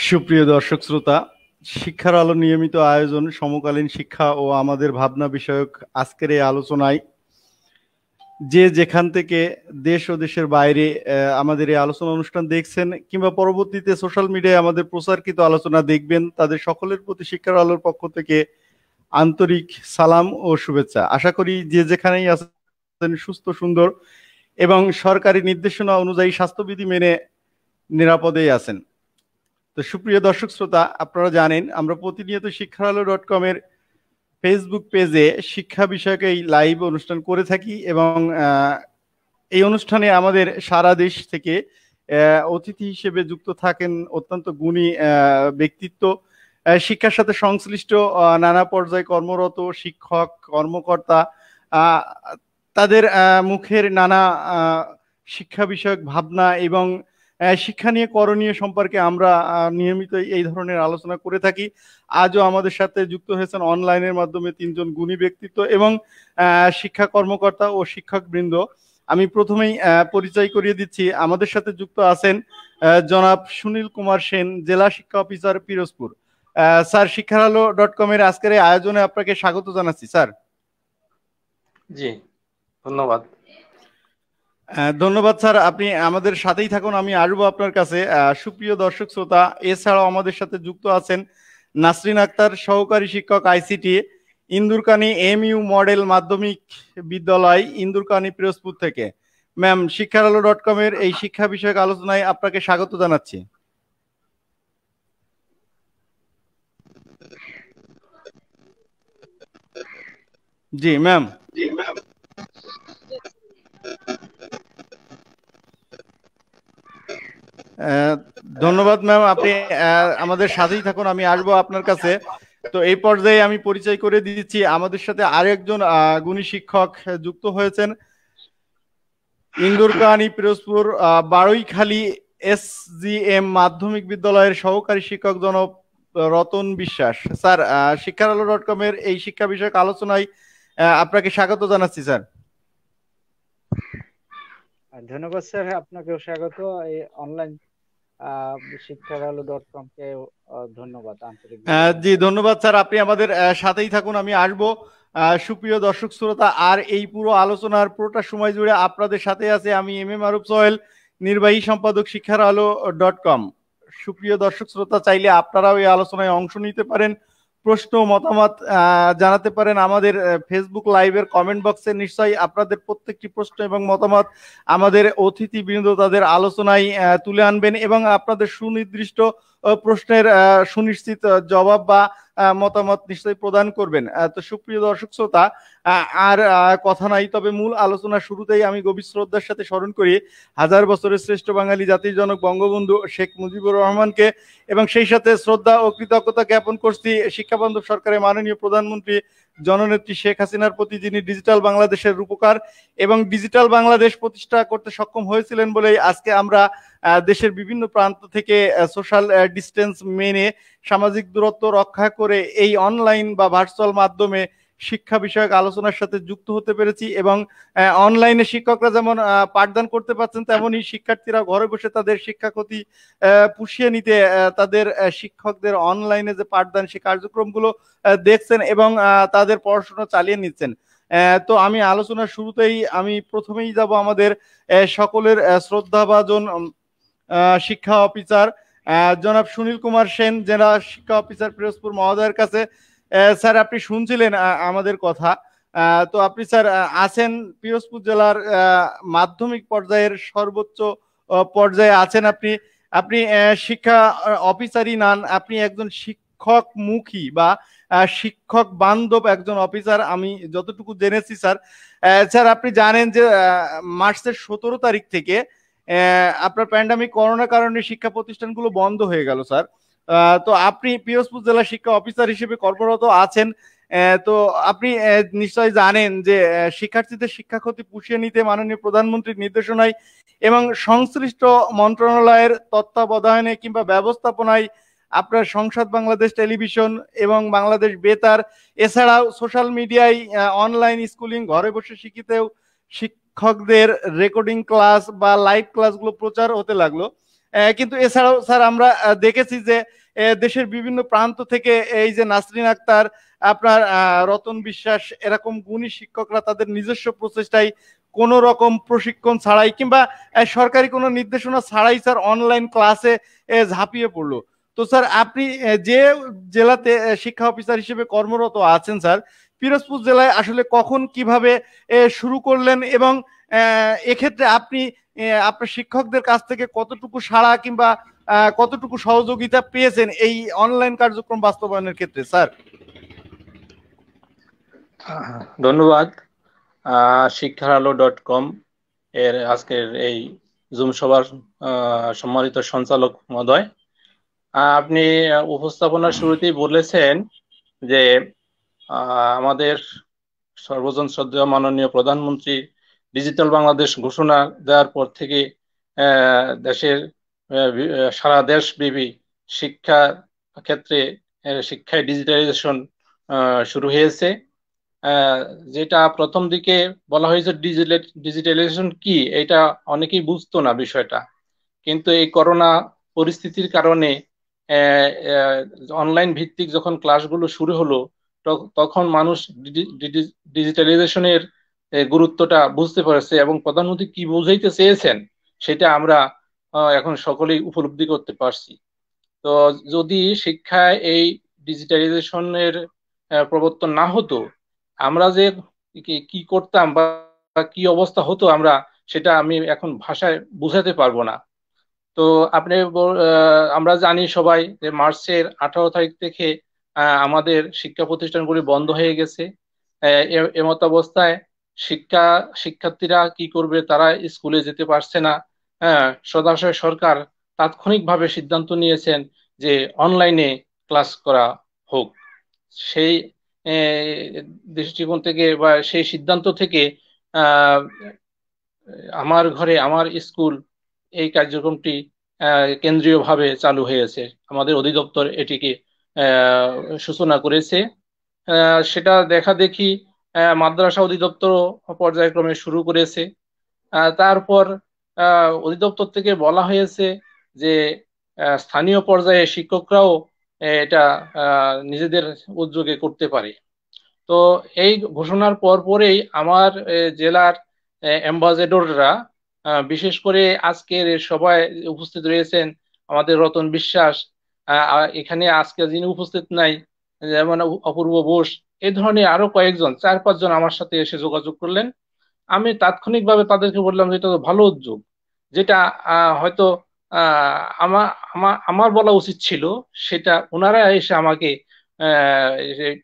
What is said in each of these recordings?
সুপ্রিয় দর্শক শ্রোতা, শিক্ষার আলো নিয়মিত আয়োজন সমকালীন শিক্ষা ও আমাদের ভাবনা বিষয়ক আজকের এই আলোচনায় যে যেখান থেকে দেশ ও দেশের বাইরে আমাদের এই আলোচনা অনুষ্ঠান দেখছেন কিংবা পরবর্তীতে সোশ্যাল মিডিয়ায় আমাদের প্রচারকৃত আলোচনা দেখবেন, তাদের সকলের প্রতি শিক্ষার আলোর পক্ষ থেকে আন্তরিক সালাম ও শুভেচ্ছা। আশা করি যে যেখানেই আছেন সুস্থ, সুন্দর এবং সরকারি নির্দেশনা অনুযায়ী স্বাস্থ্যবিধি মেনে নিরাপদেই আছেন। তো সুপ্রিয় দর্শক শ্রোতা, আপনারা জানেন আমরা প্রতিনিয়ত শিক্ষাআলো.com এর ফেসবুক পেজে শিক্ষা বিষয়ক এই লাইভ অনুষ্ঠান করে থাকি এবং এই অনুষ্ঠানে আমাদের সারা দেশ থেকে অতিথি হিসেবে যুক্ত থাকেন অত্যন্ত গুণী ব্যক্তিত্ব, শিক্ষার সাথে সংশ্লিষ্ট নানা পর্যায়ে কর্মরত শিক্ষক কর্মকর্তা। তাদের মুখের নানা শিক্ষা বিষয়ক ভাবনা এবং শিক্ষা নিয়ে করণীয় সম্পর্কে আমরা নিয়মিত এই ধরনের আলোচনা করে থাকি। আজও আমাদের সাথে যুক্ত হয়েছেন অনলাইনের মাধ্যমে তিনজন গুণী ব্যক্তিত্ব এবং শিক্ষা কর্মকর্তা ও শিক্ষকবৃন্দ। আমি প্রথমেই পরিচয় করিয়ে দিচ্ছি, আমাদের সাথে যুক্ত আছেন জনাব সুনীল কুমার সেন, জেলা শিক্ষা অফিসার পিরোজপুর। স্যার, শিক্ষাআলো.com এর আজকের এই আয়োজনে আপনাকে স্বাগত জানাচ্ছি স্যার। জি, ধন্যবাদ। ধন্যবাদ স্যার, আপনি আমাদের সাথেই থাকুন, আমি আসবো আপনার কাছে। সুপ্রিয় দর্শক শ্রোতা, এছাড়াও আমাদের সাথে যুক্ত আছেন নাসরিন আক্তার, সহকারী শিক্ষক আইসিটি, ইন্দুরকানী এমইউ মডেল মাধ্যমিক বিদ্যালয়, ইন্দুরকানী পিরোজপুর থেকে। ম্যাম, শিক্ষাআলো.com এর এই শিক্ষা বিষয়ক আলোচনায় আপনাকে স্বাগত জানাচ্ছি। জি ম্যাম। ধন্যবাদ ম্যাম, আপনি আমাদের সাথেই থাকুন, আমি আসবো আপনার কাছে। তো এই পর্যায়ে আমি পরিচয় করে দিচ্ছি, আমাদের সাথে আরেকজন গুণী শিক্ষক যুক্ত হয়েছেন ইন্দুরকানী পিরোজপুর বারৈখালী এসজিএম মাধ্যমিক বিদ্যালয়ের সহকারী শিক্ষক জনাব রতন বিশ্বাস। স্যার, শিক্ষাআলো.com এর এই শিক্ষা বিষয়ক আলোচনায় আপনাকে স্বাগত জানাচ্ছি স্যার। ধন্যবাদ স্যার, আপনাকেও স্বাগত। এই অনলাইন শিক্ষাআলো.com কে ধন্যবাদ, আন্তরিক। জি ধন্যবাদ স্যার, আপনি আমাদের সাথেই থাকুন, আমি আসবো। সুপ্রিয় দর্শক শ্রোতা, আর এই পুরো আলোচনার পুরোটা সময় জুড়ে আপনাদের সাথে আছে আমি এম এ মারুফ সোহেল, নির্বাহী সম্পাদক শিক্ষাআলো.com। সুপ্রিয় দর্শক শ্রোতা, চাইলে আপনারাও এই আলোচনায় অংশ নিতে পারেন, প্রশ্ন মতামত জানাতে পারেন আমাদের ফেসবুক লাইভের কমেন্ট বক্সে। নিশ্চয়ই আপনাদের প্রত্যেকটি প্রশ্ন এবং মতামত আমাদের অতিথিবৃন্দ তাদের আলোচনায় তুলে আনবেন এবং আপনাদের সুনির্দিষ্ট প্রশ্নের সুনিশ্চিত জবাব বা মতামত নিশ্চয়ই প্রদান করবেন। তো সুপ্রিয় দর্শক শ্রোতা, আর কথা নাই, তবে মূল আলোচনা শুরুতেই আমি গভীর শ্রদ্ধার সাথে স্মরণ করি হাজার বছরের শ্রেষ্ঠ বাঙালি জাতির জনক বঙ্গবন্ধু শেখ মুজিবুর রহমানকে এবং সেই সাথে শ্রদ্ধা ও কৃতজ্ঞতা জ্ঞাপন করছি শিক্ষাবান্ধব সরকারের মাননীয় প্রধানমন্ত্রী জননেত্রী শেখ হাসিনার প্রতি, যিনি ডিজিটাল বাংলাদেশের রূপকার এবং ডিজিটাল বাংলাদেশ প্রতিষ্ঠা করতে সক্ষম হয়েছিলেন বলেই আজকে আমরা দেশের বিভিন্ন প্রান্ত থেকে সোশ্যাল ডিস্টেন্স মেনে সামাজিক দূরত্ব রক্ষা করে এই অনলাইন বা ভার্চুয়াল মাধ্যমে শিক্ষা বিষয়ক আলোচনার সাথে যুক্ত হতে পেরেছি এবং অনলাইনে শিক্ষকরা যেমন পাঠদান করতে পারছেন, তেমনই শিক্ষার্থীরা ঘরে বসে তাদের শিক্ষা ক্ষতি পুষিয়ে নিতে তাদের শিক্ষকদের অনলাইনে যে পাঠদান সে কার্যক্রমগুলো দেখছেন এবং তাদের পড়াশোনা চালিয়ে নিচ্ছেন। তো আমি আলোচনার শুরুতেই আমি প্রথমেই যাব আমাদের সকলের শ্রদ্ধাভাজন শিক্ষা অফিসার জনাব সুনীল কুমার সেন, জেলা শিক্ষা অফিসার পিরোজপুর মহোদয়ের কাছে। স্যার, আপনি শুনছিলেন আমাদের কথা, তো আপনি স্যার আছেন পিরোজপুর জেলার মাধ্যমিক পর্যায়ের সর্বোচ্চ পর্যায়ে আছেন। আপনি আপনি শিক্ষা অফিসারই নান, আপনি একজন শিক্ষক মুখী বা শিক্ষক বান্ধব একজন অফিসার আমি যতটুকু জেনেছি স্যার। স্যার, আপনি জানেন যে মার্চের 17 তারিখ থেকে আপনার প্যান্ডামিক করোনার কারণে শিক্ষা প্রতিষ্ঠানগুলো বন্ধ হয়ে গেল স্যার। তো আপনি পিরোজপুর জেলা শিক্ষা অফিসার হিসেবে কর্মরত আছেন, তো আপনি নিশ্চয়ই জানেন যে শিক্ষার্থীদের শিক্ষা ক্ষতি পুষিয়ে নিতে মাননীয় প্রধানমন্ত্রীর নির্দেশনায় এবং সংশ্লিষ্ট মন্ত্রণালয়ের তত্ত্বাবধানে কিংবা ব্যবস্থাপনায় আপনার সংসদ বাংলাদেশ টেলিভিশন এবং বাংলাদেশ বেতার এছাড়াও সোশ্যাল মিডিয়ায় অনলাইন স্কুলিং ঘরে বসে শিখিতেও শিক্ষকদের রেকর্ডিং ক্লাস বা লাইভ ক্লাসগুলো প্রচার হতে লাগলো। কিন্তু এছাড়াও স্যার আমরা দেখেছি যে দেশের বিভিন্ন প্রান্ত থেকে এই যে নাসরিন আক্তার, আপনার রতন বিশ্বাস, এরকম গুণী শিক্ষকরা তাদের নিজস্ব প্রচেষ্টায় কোনো রকম প্রশিক্ষণ ছাড়াই কিংবা সরকারি কোনো নির্দেশনা ছাড়াই স্যার অনলাইন ক্লাসে ঝাঁপিয়ে পড়লো। তো স্যার আপনি যে জেলাতে শিক্ষা অফিসার হিসেবে কর্মরত আছেন স্যার, পিরোজপুর জেলায় আসলে কখন কিভাবে শুরু করলেন, এবং এক্ষেত্রে আপনি আপনার শিক্ষকদের কাছ থেকে কতটুকু সাড়া কিংবা কতটুকু সহযোগিতা পেয়েছেন এই অনলাইন কার্যক্রম বাস্তবায়নের ক্ষেত্রে স্যার? ধন্যবাদ। শিক্ষার.আলো.com এর আজকের এই জুম সভার সম্মানিত সঞ্চালক মহোদয়, আপনি উপস্থাপনার শুরুতেই বলেছেন যে আমাদের সর্বজন শ্রদ্ধেয় মাননীয় প্রধানমন্ত্রী ডিজিটাল বাংলাদেশ ঘোষণা দেওয়ার পর থেকে দেশের সারা দেশব্যাপী শিক্ষা ক্ষেত্রে শিক্ষায় ডিজিটালাইজেশন শুরু হয়েছে। যেটা প্রথম দিকে বলা হয়েছে ডিজিটালাইজেশন কি, এটা অনেকেই বুঝতো না বিষয়টা, কিন্তু এই করোনা পরিস্থিতির কারণে অনলাইন ভিত্তিক যখন ক্লাসগুলো শুরু হলো তখন মানুষ ডিজিটালাইজেশনের গুরুত্বটা বুঝতে পারছে এবং প্রধানমন্ত্রী কি বুঝাইতে চেয়েছেন সেটা আমরা এখন সকলেই উপলব্ধি করতে পারছি। তো যদি শিক্ষায় এই ডিজিটালাইজেশনের প্রবর্তন না হতো, আমরা যে কি করতাম বা কি অবস্থা হতো সেটা আমি এখন ভাষায় বুঝাতে পারবো না। তো আপনি আমরা জানি সবাই যে মার্চের 18 তারিখ থেকে আমাদের শিক্ষা প্রতিষ্ঠানগুলি বন্ধ হয়ে গেছে। এমত অবস্থায় শিক্ষার্থীরা কি করবে, তারা স্কুলে যেতে পারছে না। সদাশয় সরকার তাৎক্ষণিকভাবে সিদ্ধান্ত নিয়েছেন যে অনলাইনে ক্লাস করা হোক। সেই দৃষ্টিকোণ থেকে বা সেই সিদ্ধান্ত থেকে আমার ঘরে আমার স্কুল এই কার্যক্রমটি কেন্দ্রীয়ভাবে চালু হয়েছে। আমাদের অধিদপ্তর এটিকে সূচনা করেছে। সেটা দেখা দেখি মাদ্রাসা অধিদপ্তর পর্যায়ক্রমে শুরু করেছে। তারপর অধিদপ্তর থেকে বলা হয়েছে যে স্থানীয় পর্যায়ে শিক্ষকরাও এটা নিজেদের উদ্যোগে করতে পারে। তো এই ঘোষণার পরেই আমার জেলার অ্যাম্বাসেডররা, বিশেষ করে আজকের সবাই উপস্থিত রয়েছেন আমাদের রতন বিশ্বাস, এখানে আজকে যিনি উপস্থিত নাই যেমন অপূর্ব বোস, এই ধরনের আরো কয়েকজন 4-5 জন আমার সাথে এসে যোগাযোগ করলেন। আমি তাৎক্ষণিকভাবে তাদেরকে বললাম যে এটা তো ভালো উদ্যোগ, যেটা হয়তো আমার আমার বলা উচিত ছিল, সেটা ওনারা এসে আমাকে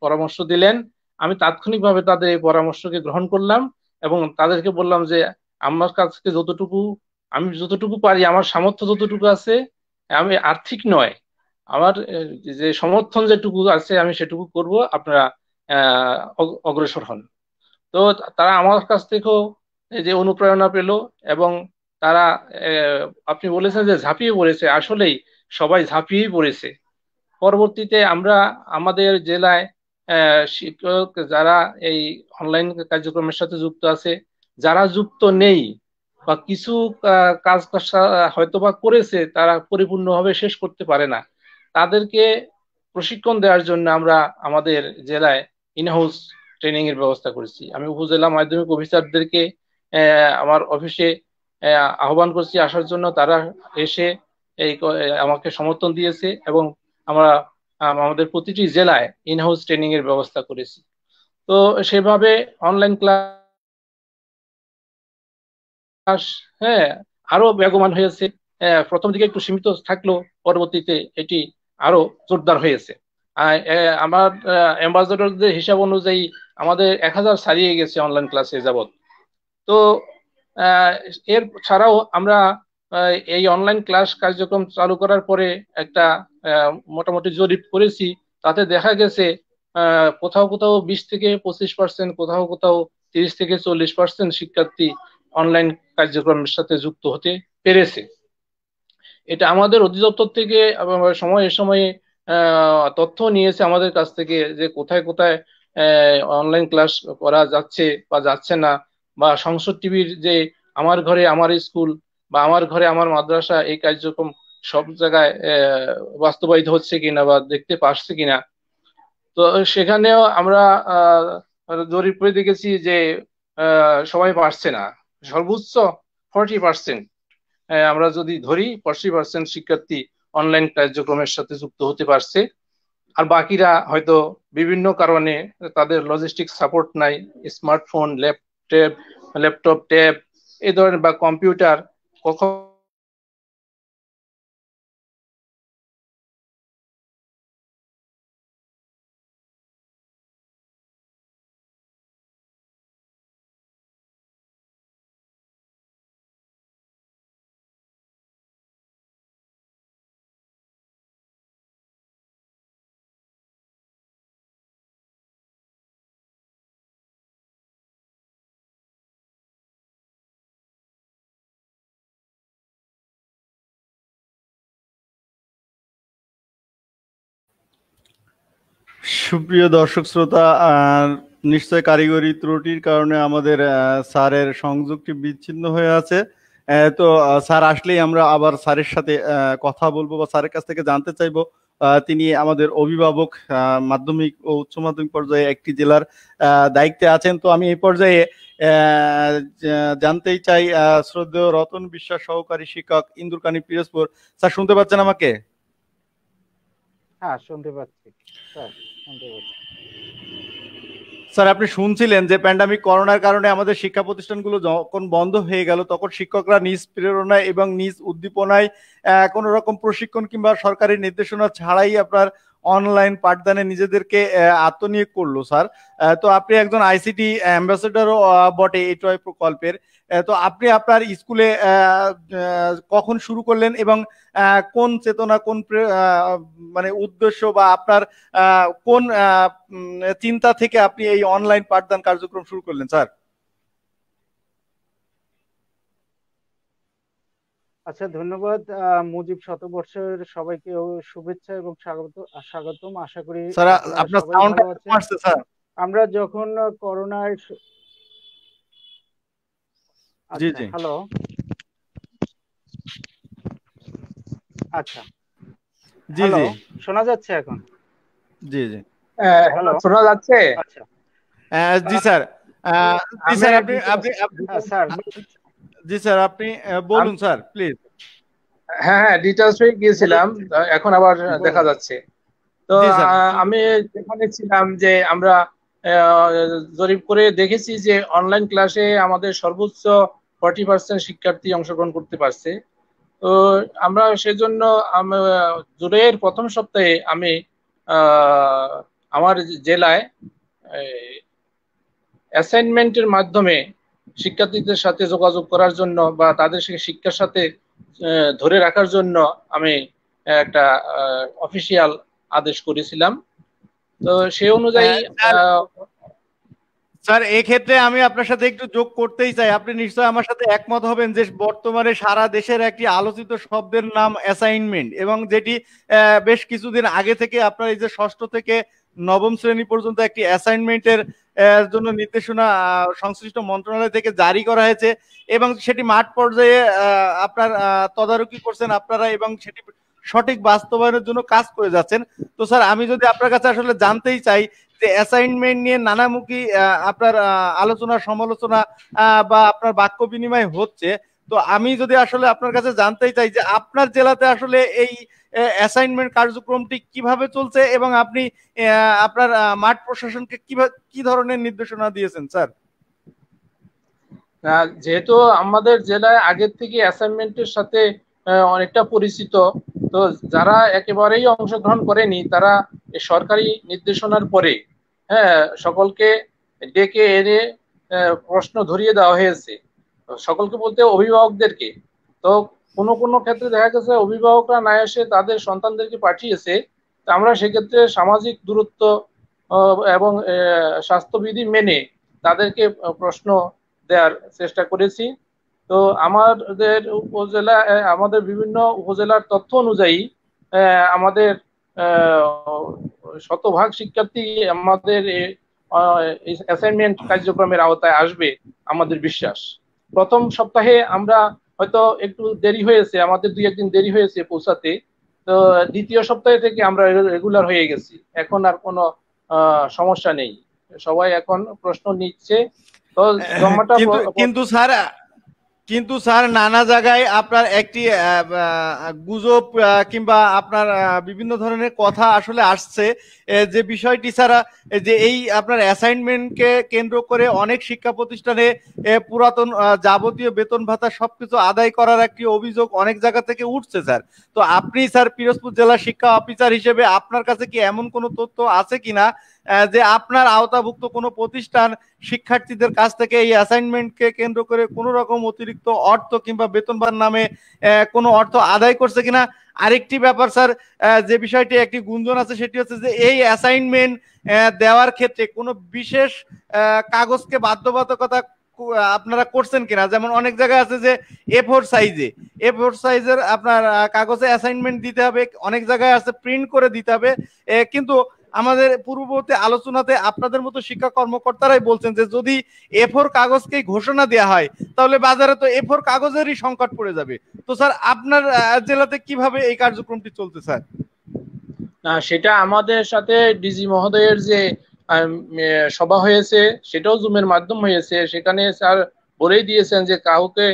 পরামর্শ দিলেন। আমি তাৎক্ষণিকভাবে তাদের এই পরামর্শকে গ্রহণ করলাম এবং তাদেরকে বললাম যে আমার কাছে আমি যতটুকু পারি, আমার সামর্থ্য যতটুকু আছে, আমি আর্থিক নয়, আমার যে সমর্থন যেটুকু আছে আমি সেটুকু করব, আপনারা অগ্রসর হন। তো তারা আমার কাছ থেকেও এই যে অনুপ্রেরণা পেল এবং তারা আপনি বলেছেন যে ঝাঁপিয়ে পড়েছে, আসলেই সবাই ঝাঁপিয়েই পড়েছে। পরবর্তীতে আমরা আমাদের জেলায় শিক্ষক যারা এই অনলাইন কার্যক্রমের সাথে যুক্ত আছে, যারা যুক্ত নেই বা কিছু কাজ হয়তো বা করেছে, তারা পরিপূর্ণভাবে শেষ করতে পারে না, তাদেরকে প্রশিক্ষণ দেওয়ার জন্য আমরা আমাদের জেলায় ইনহাউস ট্রেনিং এর ব্যবস্থা করেছি। আমি উপজেলা মাধ্যমিক অফিসারদেরকে আমার অফিসে আহ্বান করছি আসার জন্য। তারা এসে আমাকে সমর্থন দিয়েছে এবং আমরা আমাদের প্রতিটি জেলায় ইনহাউস ট্রেনিং এর ব্যবস্থা করেছি। তো সেভাবে অনলাইন ক্লাস আরো বেগবান হয়েছে। প্রথম দিকে একটু সীমিত থাকলেও পরবর্তীতে এটি আরো জোরদার হয়েছে। আমার অ্যাম্বাসেডরদের হিসাব অনুযায়ী আমাদের 1000 ছাড়িয়ে গেছে অনলাইন ক্লাসে যাবত। তো এর ছাড়াও আমরা এই অনলাইন ক্লাস কার্যক্রম চালু করার পরে একটা মোটামুটি জরিপ করেছি। তাতে দেখা গেছে কোথাও কোথাও 20-25%, কোথাও কোথাও 30-40% শিক্ষার্থী অনলাইন কার্যক্রমের সাথে যুক্ত হতে পেরেছে। এটা আমাদের অধিদপ্তর থেকে সময়ে সময়ে তথ্য নিয়েছে আমাদের কাছ থেকে যে কোথায় কোথায় অনলাইন ক্লাস করা যাচ্ছে বা যাচ্ছে না, বা সংসদ টিভির যে আমার ঘরে আমার স্কুল বা আমার ঘরে আমার মাদ্রাসা এই কার্যক্রম সব জায়গায় বাস্তবায়িত হচ্ছে কিনা বা দেখতে পারছে কিনা। তো সেখানেও আমরা জরিপ করে দেখেছি যে সবাই পারছে না। সর্বোচ্চ 40%, আমরা যদি ধরি 40% শিক্ষার্থী অনলাইন কার্যক্রমের সাথে যুক্ত হতে পারছে। আর বাকিরা হয়তো বিভিন্ন কারণে তাদের লজিস্টিক সাপোর্ট নাই, স্মার্টফোন, ল্যাপটপ, ট্যাব এই ধরনের বা কম্পিউটার কখন সুপ্রিয় দর্শক শ্রোতা, নিশ্চয় কারিগরি ত্রুটির কারণে আমাদের স্যারের সংযোগটি বিচ্ছিন্ন হয়ে আছে। তো স্যার আসলেই আমরা আবার স্যারের সাথে কথা বলবো বা স্যারের কাছ থেকে জানতে চাইবো। তিনি আমাদের অভিভাবক, মাধ্যমিক ও উচ্চ মাধ্যমিক পর্যায়ে একটি জেলার দায়িত্বে আছেন। তো আমি এই পর্যায়ে জানতেই চাই, শ্রদ্ধেয় রতন বিশ্বাস, সহকারী শিক্ষক, ইন্দুরকানী, পিরোজপুর। স্যার শুনতে পাচ্ছেন আমাকে? হ্যাঁ, শুনতে পাচ্ছি স্যার, শুনতে পাচ্ছি। স্যার, আপনি শুনছিলেন যে প্যান্ডামিক করোনার কারণে আমাদের শিক্ষা প্রতিষ্ঠানগুলো যখন বন্ধ হয়ে গেল, তখন শিক্ষকরা নিজ প্রেরণায় এবং নিজ উদ্দীপনায় কোনো রকম প্রশিক্ষণ কিংবা সরকারি নির্দেশনা ছাড়াই আপনার অনলাইন পাঠদানে নিজেদেরকে আত্মনিয়োগ করলো স্যার। তো আপনি একজন আইসিটি অ্যাম্বাসেডারও বটে এই টয় প্রকল্পের। তো আপনি আপনার স্কুলে কখন শুরু করলেন এবং কোন চেতনা, কোন মানে উদ্দেশ্য বা আপনার কোন চিন্তা থেকে আপনি এই অনলাইন পাঠদান কার্যক্রম শুরু করলেন স্যার? আচ্ছা, ধন্যবাদ। মুজিব শতবর্ষের সবাইকে শুভেচ্ছা এবং স্বাগতম। আশা করি স্যার, আপনারা আপনার সবাই সাউন্ডটা ভালো কম আছেন। আসছে স্যার। আমরা যখন করোনায় জি আচ্ছা, জি হ্যালো। আচ্ছা, জি হ্যালো, জি শোনা যাচ্ছে এখন? জি জি হ্যালো। শোনা যাচ্ছে? আচ্ছা, জি স্যার। জি আমি স্যার, আপনি আপনি হ্যাঁ স্যার। জি স্যার, আপনি বলুন আম- স্যার প্লিজ। হ্যাঁ হ্যাঁ, ডিটেলস হয়ে গিয়েছিলাম, এখন আবার দেখা বলুন। যাচ্ছে। তো জি স্যার। আমি যেখানে ছিলাম যে আমরা আহ, জরিপ করে দেখেছি যে অনলাইন ক্লাসে আমাদের সর্বোচ্চ 40% শিক্ষার্থী অংশগ্রহণ করতে পারছে। তো আমরা সেজন্য জুলাইয়ের প্রথম সপ্তাহে আমি আহ, আমার জেলায় অ্যাসাইনমেন্টের মাধ্যমে শিক্ষার্থীদের সাথে যোগাযোগ করার জন্য বা তাদের শিক্ষার সাথে ধরে রাখার জন্য আমি একটা অফিসিয়াল আদেশ করেছিলাম। তো সেই অনুযায়ী স্যার, আহ, স্যার এক্ষেত্রে আমি আপনার সাথে একটু যোগ করতেই চাই। আপনি নিশ্চয়ই আমার সাথে একমত হবেন যে বর্তমানে সারা দেশের একটি আলোচিত শব্দের নাম অ্যাসাইনমেন্ট, এবং যেটি বেশ কিছুদিন আগে থেকে আপনার এই যে ষষ্ঠ থেকে নবম শ্রেণী পর্যন্ত একটি অ্যাসাইনমেন্টের জন্য নির্দেশনা সংশ্লিষ্ট মন্ত্রণালয় থেকে জারি করা হয়েছে, এবং সেটি মাঠ পর্যায়ে আপনার তদারকি করছেন আপনারা এবং সেটি সঠিক বাস্তবায়নের জন্য কাজ করে যাচ্ছেন। তো স্যার, আমি যদি আপনার কাছে আসলে জানতেই চাই যে অ্যাসাইনমেন্ট নিয়ে নানামুখী আপনার আলোচনা সমালোচনা বা আপনার বাক্য বিনিময় হচ্ছে, তো আমি যদি আসলে আপনার কাছে জানতেই চাই যে আপনার জেলাতে আসলে এই অ্যাসাইনমেন্ট কার্যক্রমটি কিভাবে চলছে এবং আপনি আপনার মাঠ প্রশাসনকে কিভাবে কি ধরনের নির্দেশনা দিয়েছেন স্যার? যেহেতু আমাদের জেলায় আগের থেকে অ্যাসাইনমেন্টের সাথে অনেকটা পরিচিত, তো যারা একেবারেই অংশগ্রহণ করেনি তারা এই সরকারি নির্দেশনার পরে হ্যাঁ সকলকে ডেকে এনে প্রশ্ন ধরিয়ে দেওয়া হয়েছে, সকলকে বলতে অভিভাবকদেরকে। তো কোনো কোনো ক্ষেত্রে দেখা গেছে অভিভাবকরা না এসে তাদের সন্তানদেরকে পাঠিয়েছে। তো আমরা সেক্ষেত্রে সামাজিক দূরত্ব এবং স্বাস্থ্যবিধি মেনে তাদেরকে প্রশ্ন দেওয়ার চেষ্টা করেছি। তো আমাদের বিভিন্ন উপজেলার তথ্য অনুযায়ী আমাদের শতভাগ শিক্ষার্থী আমাদের অ্যাসাইনমেন্ট কার্যক্রমের আওতায় আসবে আমাদের বিশ্বাস। প্রথম সপ্তাহে আমরা হয়তো একটু দেরি হয়েছে, আমাদের 2-1 দিন দেরি হয়েছে পৌঁছাতে। তো দ্বিতীয় সপ্তাহে থেকে আমরা রেগুলার হয়ে গেছি, এখন আর কোনো সমস্যা নেই। সবাই এখন প্রশ্ন নিচ্ছে। তো জমাটা কিন্তু স্যার, নানা জায়গায় আপনার একটি গুজব কিংবা আপনার বিভিন্ন ধরনের কথা আসলে আসছে, যে বিষয়টি স্যার, যে এই আপনার অ্যাসাইনমেন্টকে কেন্দ্র করে অনেক শিক্ষা প্রতিষ্ঠানে পুরাতন যাবতীয় বেতন ভাতা সবকিছু আদায় করার একটি অভিযোগ অনেক জায়গা থেকে উঠছে স্যার। তো আপনি স্যার পিরোজপুর জেলা শিক্ষা অফিসার হিসেবে আপনার কাছে কি এমন কোনো তথ্য আছে কিনা যে আপনার আওতাভুক্ত কোনো প্রতিষ্ঠান শিক্ষার্থীদের কাছ থেকে এই অ্যাসাইনমেন্টকে কেন্দ্র করে কোনো রকম অতিরিক্ত অর্থ কিংবা বেতন ভাতার নামে কোনো অর্থ আদায় করছে কিনা? আরেকটি ব্যাপার স্যার, যে বিষয়টি একটি গুঞ্জন আছে সেটি হচ্ছে যে এই অ্যাসাইনমেন্ট দেওয়ার ক্ষেত্রে কোনো বিশেষ কাগজকে বাধ্যবাধকতা আপনারা করছেন কিনা? যেমন অনেক জায়গায় আছে যে এ4 সাইজের আপনার কাগজে অ্যাসাইনমেন্ট দিতে হবে, অনেক জায়গায় আছে প্রিন্ট করে দিতে হবে। কিন্তু আমাদের পূর্ববর্তী আলোচনাতে আপনাদের মতো শিক্ষা কর্মকর্তারাই বলছেন যে যদি এ4 কাগজকেই ঘোষণা দেওয়া হয় তাহলে বাজারে তো এ4 কাগজেরই সংকট পড়ে যাবে। তো স্যার আপনার জেলাতে কিভাবে এই কার্যক্রমটি চলছে স্যার? সেটা আমাদের সাথে ডিজি মহোদয়ের যে সভা হয়েছে, সেটাও জুমের মাধ্যম হয়েছে। সেখানে স্যার বলেই দিয়েছেন যে কাউকে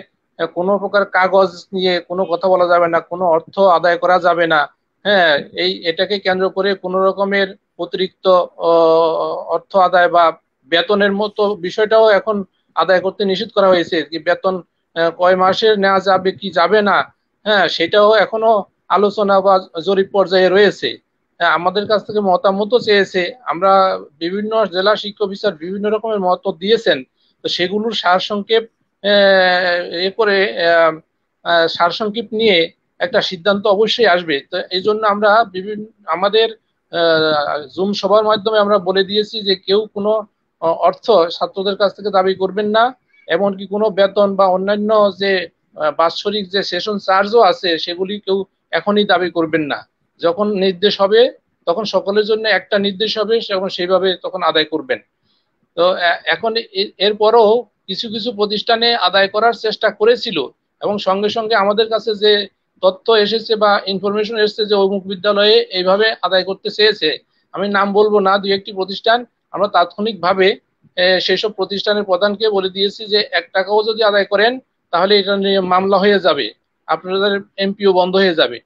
কোনো প্রকার কাগজ নিয়ে কোনো কথা বলা যাবে না, কোনো অর্থ আদায় করা যাবে না। হ্যাঁ, এটাকে কেন্দ্র করে কোনো রকমের অতিরিক্ত অর্থ আদায় বা বেতনের মতো বিষয়টাও এখন আদায় করতে নিষেধ করা হয়েছে। কি বেতন কয় মাসের নেওয়া যাবে কি যাবে না, হ্যাঁ সেটাও এখনো আলোচনা বা জরিপ পর্যায়ে রয়েছে। আমাদের কাছ থেকে মতামত চেয়েছে, আমরা বিভিন্ন জেলা শিক্ষা অফিসার বিভিন্ন রকমের মত দিয়েছেন। তো সেগুলোর সারসংক্ষেপ এ করে সারসংক্ষেপ নিয়ে একটা সিদ্ধান্ত অবশ্যই আসবে। তো এই জন্য আমরা বিভিন্ন আমাদের জুম সভার মাধ্যমে আমরা বলে দিয়েছি যে কেউ কোনো অর্থ ছাত্রদের কাছ থেকে দাবি করবেন না, এমনকি কোনো বেতন বা অন্যান্য যে বাৎসরিক যে সেশন চার্জও আছে সেগুলি কেউ এখনই দাবি করবেন না। যখন নির্দেশ হবে তখন সকলের জন্য একটা নির্দেশ হবে, সেখন সেইভাবে তখন আদায় করবেন। তো এখন এরপরও কিছু কিছু প্রতিষ্ঠানে আদায় করার চেষ্টা করেছিল, এবং সঙ্গে সঙ্গে আমাদের কাছে যে তথ্য এসেছে বা ইনফরমেশন এসেছে যে অমুক বিদ্যালয়ে এইভাবে আদায় করতে চেয়েছে, আমি নাম বলবো না, 2-1টি প্রতিষ্ঠান আমরা তাৎক্ষণিকভাবে সেসব প্রতিষ্ঠানের প্রধানকে বলে দিয়েছি যে 1 টাকাও যদি আদায় করেন তাহলে এটা নিয়ে মামলা হয়ে যাবে, আপনাদের এমপিও বন্ধ হয়ে যাবে।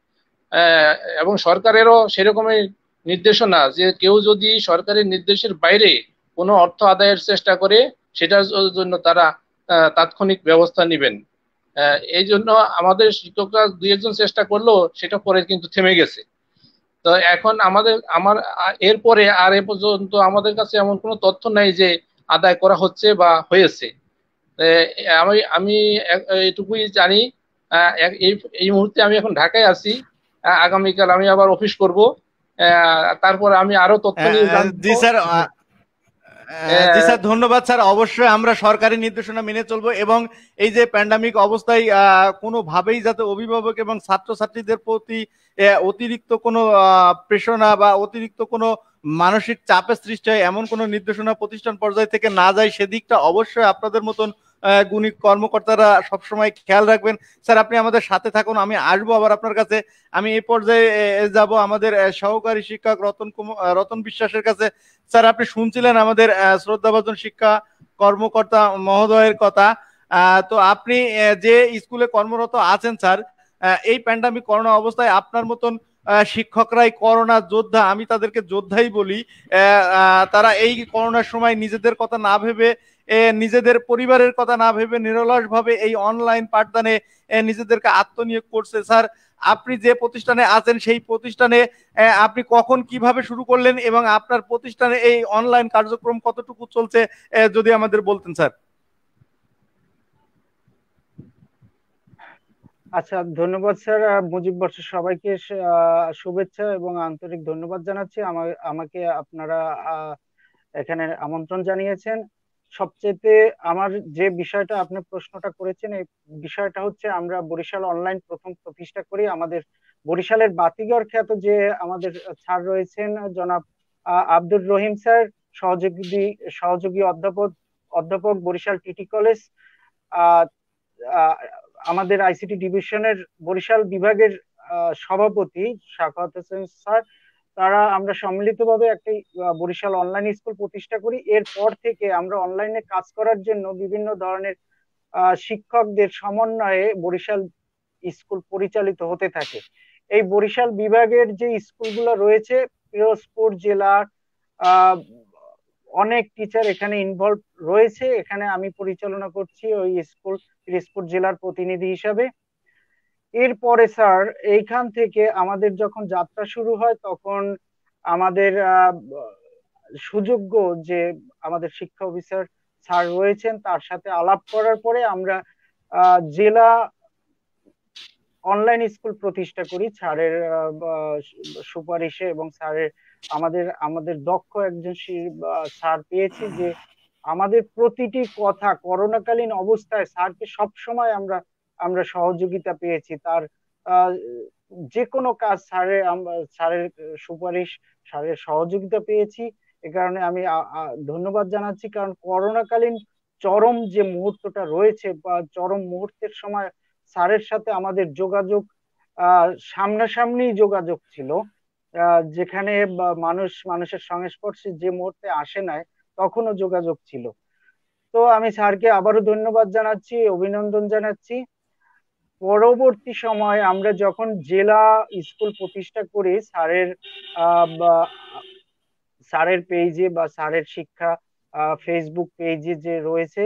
এবং সরকারেরও সেরকমই নির্দেশনা যে কেউ যদি সরকারের নির্দেশের বাইরে কোনো অর্থ আদায়ের চেষ্টা করে সেটার জন্য তারা তাৎক্ষণিক ব্যবস্থা নেবেন। এই জন্য আমাদের শিক্ষকরা 2-1 জন চেষ্টা করলেও সেটা পরে কিন্তু থেমে গেছে। তো এখন এরপরে আর এ পর্যন্ত আমাদের কাছে এমন কোনো তথ্য নাই যে আদায় করা হচ্ছে বা হয়েছে। আমি আমি এটুকুই জানি। এই মুহূর্তে আমি এখন ঢাকায় আছি, আগামীকাল আমি আবার অফিস করব, তারপর আমি আরো তথ্য নিয়ে জানবো। জি স্যার, জি স্যার, ধন্যবাদ স্যার। অবশ্যই আমরা সরকারি নির্দেশনা মেনে চলবো এবং এই যে প্যান্ডামিক অবস্থায় কোনোভাবেই যাতে অভিভাবক এবং ছাত্রছাত্রীদের প্রতি অতিরিক্ত কোনো প্রেরণা বা অতিরিক্ত কোনো মানসিক চাপের সৃষ্টি হয় এমন কোনো নির্দেশনা প্রতিষ্ঠান পর্যায় থেকে না যায়, সেদিকটা অবশ্যই আপনাদের মতন গুণী কর্মকর্তারা সবসময় খেয়াল রাখবেন। স্যার আপনি আমাদের সাথে থাকুন, আমি আসবো আবার আপনার কাছে। আমি এই পর্যায়ে যাব আমাদের সহকারী শিক্ষক রতন বিশ্বাসের কাছে। স্যার আপনি শুনছিলেন আমাদের শ্রদ্ধাভাজন শিক্ষা কর্মকর্তা মহোদয়ের কথা। তো আপনি যে স্কুলে কর্মরত আছেন স্যার, এই প্যান্ডামিক করোনা অবস্থায় আপনার মতন শিক্ষকরাই করোনা যোদ্ধা, আমি তাদেরকে যোদ্ধাই বলি। তারা এই করোনার সময় নিজেদের কথা না ভেবে, নিজেদের পরিবারের কথা না ভেবে নিরলস ভাবে এই অনলাইন পাঠদানে নিজেদেরকে আত্মনিয়োগ করছে। স্যার আপনি যে প্রতিষ্ঠানে আছেন সেই প্রতিষ্ঠানে আপনি কখন কিভাবে শুরু করলেন এবং আপনার প্রতিষ্ঠানে এই অনলাইন কার্যক্রম কতটুকু চলছে যদি আমাদের বলতেন স্যার। আচ্ছা, ধন্যবাদ স্যার। মুজিব বর্ষের সবাইকে শুভেচ্ছা এবং আন্তরিক ধন্যবাদ জানাচ্ছি আমাকে আপনারা এখানে আমন্ত্রণ জানিয়েছেন। সবচেয়ে আমার যে বিষয়টা আপনি প্রশ্নটা করেছেন, এই বিষয়টা হচ্ছে আমরা বরিশাল অনলাইন প্রথম প্রতিষ্ঠা করি। আমাদের বরিশালের বাতিঘর খ্যাত যে আমাদের স্যার রয়েছেন জনাব আব্দুর রহিম স্যার, সহযোগী সহযোগী অধ্যাপক বরিশাল টিটি কলেজ। আহ আমাদের আইসিটি ডিভিশনের বরিশাল বিভাগের সভাপতি সাখাওয়াত হোসেন স্যার, তারা আমরা সম্মিলিতভাবে একটি বরিশাল অনলাইন স্কুল প্রতিষ্ঠা করি। এরপর থেকে আমরা অনলাইনে কাজ করার জন্য বিভিন্ন ধরনের শিক্ষকদের সমন্বয়ে বরিশাল স্কুল পরিচালিত হতে থাকে। এই বরিশাল বিভাগের যে স্কুলগুলো রয়েছে, পিরোজপুর জেলার আহ, অনেক টিচার এখানে ইনভলভ রয়েছে। এখানে আমি পরিচালনা করছি ওই স্কুল পিরোজপুর জেলার প্রতিনিধি হিসাবে। এরপরে স্যার এইখান থেকে আমাদের যখন যাত্রা শুরু হয়, তখন আমাদের সুযোগ্য যে আমাদের শিক্ষা অফিসার স্যার রয়েছেন, তার সাথে আলাপ করার পরে আমরা জেলা অনলাইন স্কুল প্রতিষ্ঠা করি স্যারের সুপারিশে, এবং স্যারের আমাদের আমাদের দক্ষ একজন স্যার পেয়েছি, যে আমাদের প্রতিটি কথা করোনাকালীন অবস্থায় স্যারকে সব সময় আমরা আমরা সহযোগিতা পেয়েছি। তার আহ, যে কোনো কাজ স্যারের সুপারিশ, স্যারের সহযোগিতা পেয়েছি। এ কারণে আমি ধন্যবাদ জানাচ্ছি, কারণ করোনাকালীন চরম যে মুহূর্তটা রয়েছে বা চরম মুহূর্তের সময় স্যারের সাথে আমাদের যোগাযোগ সামনাসামনি যোগাযোগ ছিল। যেখানে মানুষের সংস্পর্শে যে মুহূর্তে আসে নাই, তখনও যোগাযোগ ছিল। তো আমি স্যারকে আবারও ধন্যবাদ জানাচ্ছি, অভিনন্দন জানাচ্ছি। পরবর্তী সময় আমরা যখন জেলা স্কুল প্রতিষ্ঠা করি, স্যারের পেজে বা স্যারের শিক্ষা ফেসবুক পেজে যে রয়েছে,